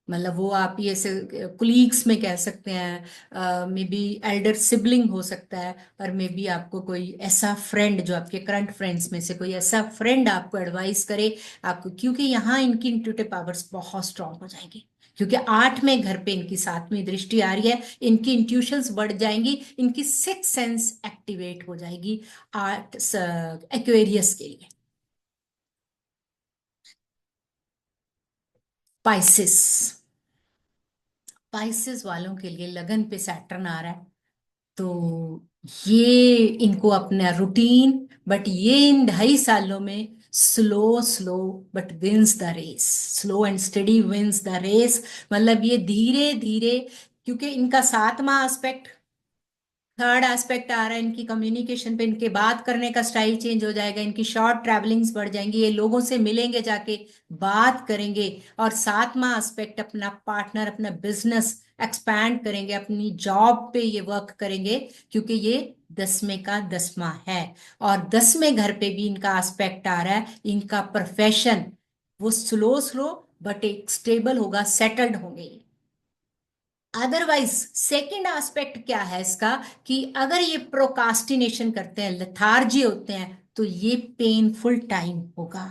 मतलब वो आप ये से कुलीग्स में कह सकते हैं, मे बी एल्डर सिबलिंग हो सकता है, और मे बी आपको कोई ऐसा फ्रेंड जो आपके करंट फ्रेंड्स में से कोई ऐसा फ्रेंड आपको एडवाइस करे आपको, क्योंकि यहाँ इनकी इंट्यूटिव पावर्स बहुत स्ट्रांग हो जाएंगी। क्योंकि 8वें घर पे इनकी 7वीं दृष्टि आ रही है, इनकी इंट्यूशंस बढ़ जाएंगी, इनकी सिक्स सेंस एक्टिवेट हो जाएगी आर्ट एक्वेरियस के लिए। पाइसिस, पाइसिस वालों के लिए लगन पे सैटर्न आ रहा है। तो ये इनको अपना रूटीन, बट ये इन 2.5 सालों में slow slow but wins the race, slow and steady wins the race. मतलब ये धीरे धीरे, क्योंकि इनका 7वां एस्पेक्ट, थर्ड एस्पेक्ट आ रहा है, इनकी कम्युनिकेशन पे, इनके बात करने का स्टाइल चेंज हो जाएगा, इनकी शॉर्ट ट्रैवलिंग्स बढ़ जाएंगी, ये लोगों से मिलेंगे, जाके बात करेंगे। और 7वां एस्पेक्ट अपना पार्टनर, अपना बिजनेस एक्सपैंड करेंगे, अपनी जॉब पे ये वर्क करेंगे, क्योंकि ये 10वें का 10वां है। और 10वें घर पे भी इनका एस्पेक्ट आ रहा है, इनका प्रोफेशन वो स्लो स्लो बट एक स्टेबल होगा, सेटल्ड होंगे ये। अदरवाइज सेकंड एस्पेक्ट क्या है इसका, कि अगर ये प्रोकास्टिनेशन करते हैं, लेथार्जी होते हैं, तो ये पेनफुल टाइम होगा।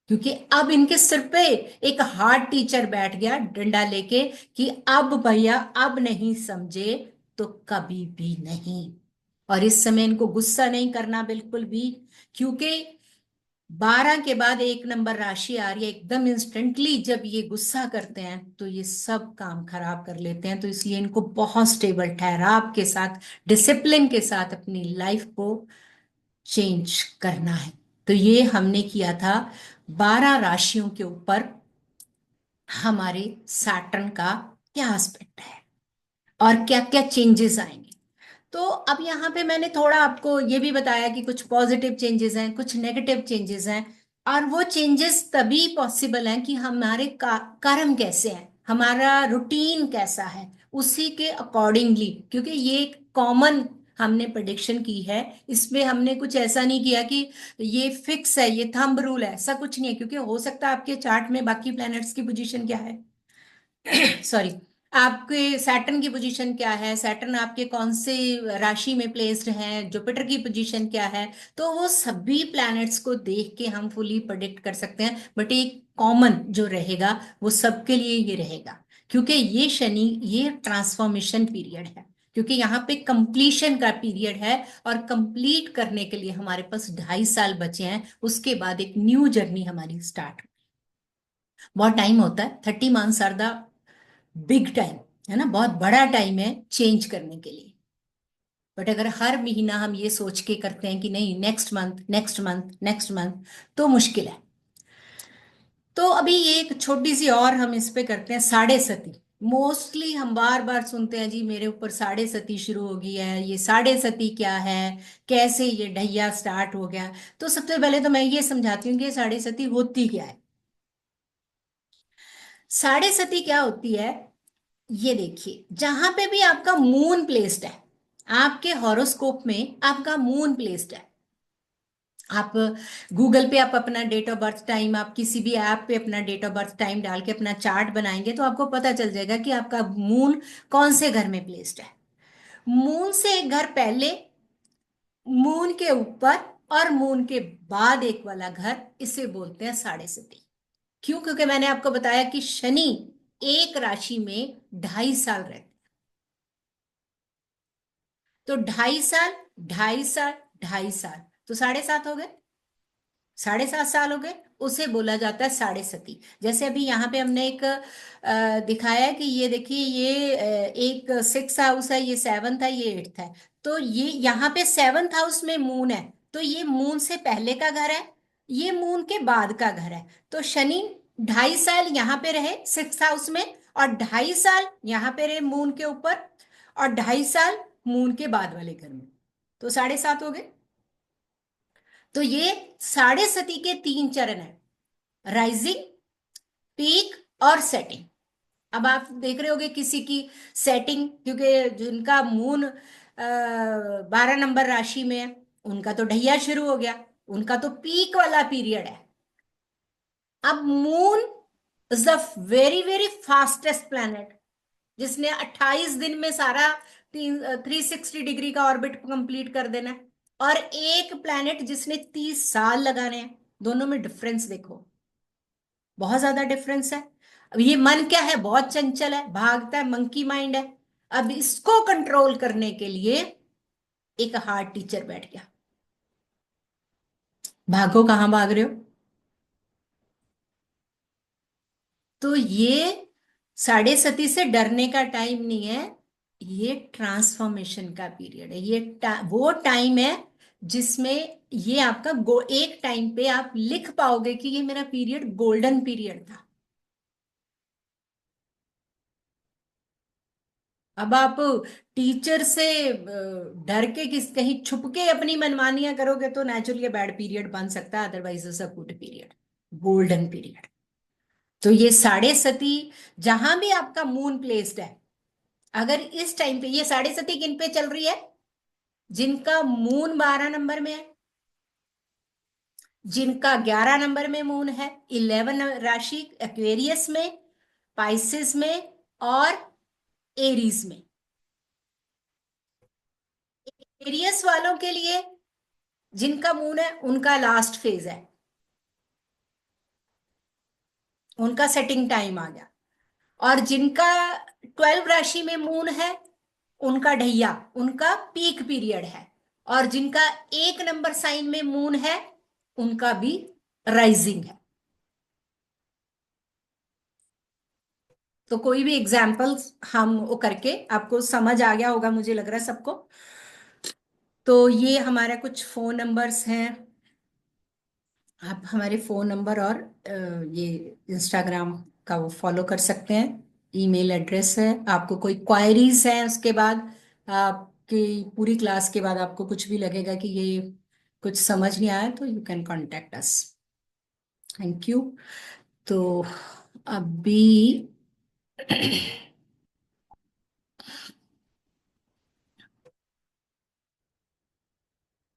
क्योंकि अब इनके सिर पे एक हार्ड टीचर बैठ गया डंडा लेके, कि अब भैया अब नहीं समझे तो कभी भी नहीं। और इस समय इनको गुस्सा नहीं करना बिल्कुल भी, क्योंकि 12 के बाद 1 नंबर राशि आ रही है, एकदम इंस्टेंटली जब ये गुस्सा करते हैं तो ये सब काम खराब कर लेते हैं। तो इसलिए इनको बहुत स्टेबल ठहराव के साथ, डिसिप्लिन के साथ अपनी लाइफ को चेंज करना है। तो ये हमने किया था 12 राशियों के ऊपर हमारे सैटर्न का क्या एस्पेक्ट है और क्या क्या चेंजेस आएंगे। तो अब यहाँ पे मैंने थोड़ा आपको ये भी बताया कि कुछ पॉजिटिव चेंजेस हैं, कुछ नेगेटिव चेंजेस हैं। और वो चेंजेस तभी पॉसिबल हैं कि हमारे कर्म कैसे हैं, हमारा रूटीन कैसा है, उसी के अकॉर्डिंगली। क्योंकि ये एक कॉमन हमने प्रेडिक्शन की है, इसमें हमने कुछ ऐसा नहीं किया कि ये फिक्स है, ये थंब रूल है, ऐसा कुछ नहीं है। क्योंकि हो सकता है आपके चार्ट में बाकी प्लैनेट्स की पोजीशन क्या है, सॉरी, आपके सैटर्न की पोजीशन क्या है, सैटर्न आपके कौन से राशि में प्लेस्ड है, जुपिटर की पोजीशन क्या है, तो वो सभी प्लैनेट्स को देख के हम फुली प्रेडिक्ट कर सकते हैं। बट एक कॉमन जो रहेगा वो सबके लिए ये रहेगा, क्योंकि ये शनि ये ट्रांसफॉर्मेशन पीरियड है, क्योंकि यहाँ पे कंप्लीशन का पीरियड है। और कंप्लीट करने के लिए हमारे पास 2.5 साल बचे हैं, उसके बाद एक न्यू जर्नी हमारी स्टार्ट। बहुत टाइम होता है, 30 months are the big time, है ना, बहुत बड़ा टाइम है चेंज करने के लिए। बट अगर हर महीना हम ये सोच के करते हैं कि नहीं, next month next month next month, तो मुश्किल है। तो अभी ये एक छोटी सी और हम इस पे करते हैं, साढ़े सती। मोस्टली हम बार बार सुनते हैं जी मेरे ऊपर साढ़े सती शुरू हो गई है, ये साढ़े सती क्या है, कैसे ये ढैया स्टार्ट हो गया। तो सबसे पहले तो मैं ये समझाती हूँ कि साढ़े सती होती क्या है। साढ़े सती क्या होती है, ये देखिए, जहां पे भी आपका मून प्लेस्ड है, आपके हॉरोस्कोप में आपका मून प्लेस्ड है, आप गूगल पे आप अपना डेट ऑफ बर्थ टाइम, आप किसी भी ऐप पे अपना डेट ऑफ बर्थ टाइम डाल के अपना चार्ट बनाएंगे तो आपको पता चल जाएगा कि आपका मून कौन से घर में प्लेस्ड है। मून से एक घर पहले, मून के ऊपर और मून के बाद एक वाला घर, इसे बोलते हैं साढ़े सती। क्यों? क्योंकि मैंने आपको बताया कि शनि एक राशि में 2.5 साल रहते हैं। तो 2.5 साल, 2.5 साल, 2.5 साल, तो 7.5 हो गए, 7.5 साल हो गए, उसे बोला जाता है साढ़े सती। जैसे अभी यहाँ पे हमने एक दिखाया है कि ये देखिए, ये एक 6th हाउस है, ये 7th है, ये 8th है। तो ये यहाँ पे 7th हाउस में मून है, तो ये मून से पहले का घर है, ये मून के बाद का घर है। तो शनि 2.5 साल यहाँ पे रहे 6th हाउस में, और 2.5 साल यहाँ पे रहे मून के ऊपर, और 2.5 साल मून के बाद वाले घर में, तो 7.5 हो गए। तो ये साढ़े सती के 3 चरण है, राइजिंग, पीक और सेटिंग। अब आप देख रहे होगे किसी की सेटिंग, क्योंकि जिनका मून 12 नंबर राशि में है, उनका तो ढैया शुरू हो गया, उनका तो पीक वाला पीरियड है। अब moon is the very very fastest planet, जिसने 28 दिन में सारा 360 डिग्री का ऑर्बिट कंप्लीट कर देना है, और एक प्लैनेट जिसने 30 साल लगाने हैं। दोनों में डिफरेंस देखो, बहुत ज्यादा डिफरेंस है। अब ये मन क्या है, बहुत चंचल है, भागता है, मंकी माइंड है। अब इसको कंट्रोल करने के लिए एक हार्ड टीचर बैठ गया। भागो, कहां भाग रहे हो? तो ये साढ़े सती से डरने का टाइम नहीं है, ये ट्रांसफॉर्मेशन का पीरियड है। ये वो टाइम है जिसमें ये आपका एक टाइम पे आप लिख पाओगे कि ये मेरा पीरियड गोल्डन पीरियड था। अब आप टीचर से डर के किस कहीं छुप के अपनी मनमानियां करोगे तो नेचुरली बैड पीरियड बन सकता है, otherwise is a good period, golden period. तो ये साढ़े सती जहां भी आपका मून प्लेस्ड है, अगर इस टाइम पे ये साढ़े सती किन पे चल रही है? जिनका मून 12 नंबर में है, जिनका 11 नंबर में मून है, 11 राशि एक्वेरियस में, पाइसिस में और एरीज में। एरियस वालों के लिए जिनका मून है, उनका लास्ट फेज है, उनका सेटिंग टाइम आ गया। और जिनका 12 राशि में मून है, उनका ढैया, उनका पीक पीरियड है। और जिनका 1 नंबर साइन में मून है, उनका भी राइजिंग है। तो कोई भी एग्जाम्पल्स हम वो करके आपको समझ आ गया होगा, मुझे लग रहा है सबको। तो ये हमारा कुछ फोन नंबर्स हैं, आप हमारे फोन नंबर और ये इंस्टाग्राम का वो फॉलो कर सकते हैं। ईमेल एड्रेस है, आपको कोई क्वायरीज है उसके बाद, आपकी पूरी क्लास के बाद आपको कुछ भी लगेगा कि ये कुछ समझ नहीं आया, तो you can contact us. Thank you. तो अभी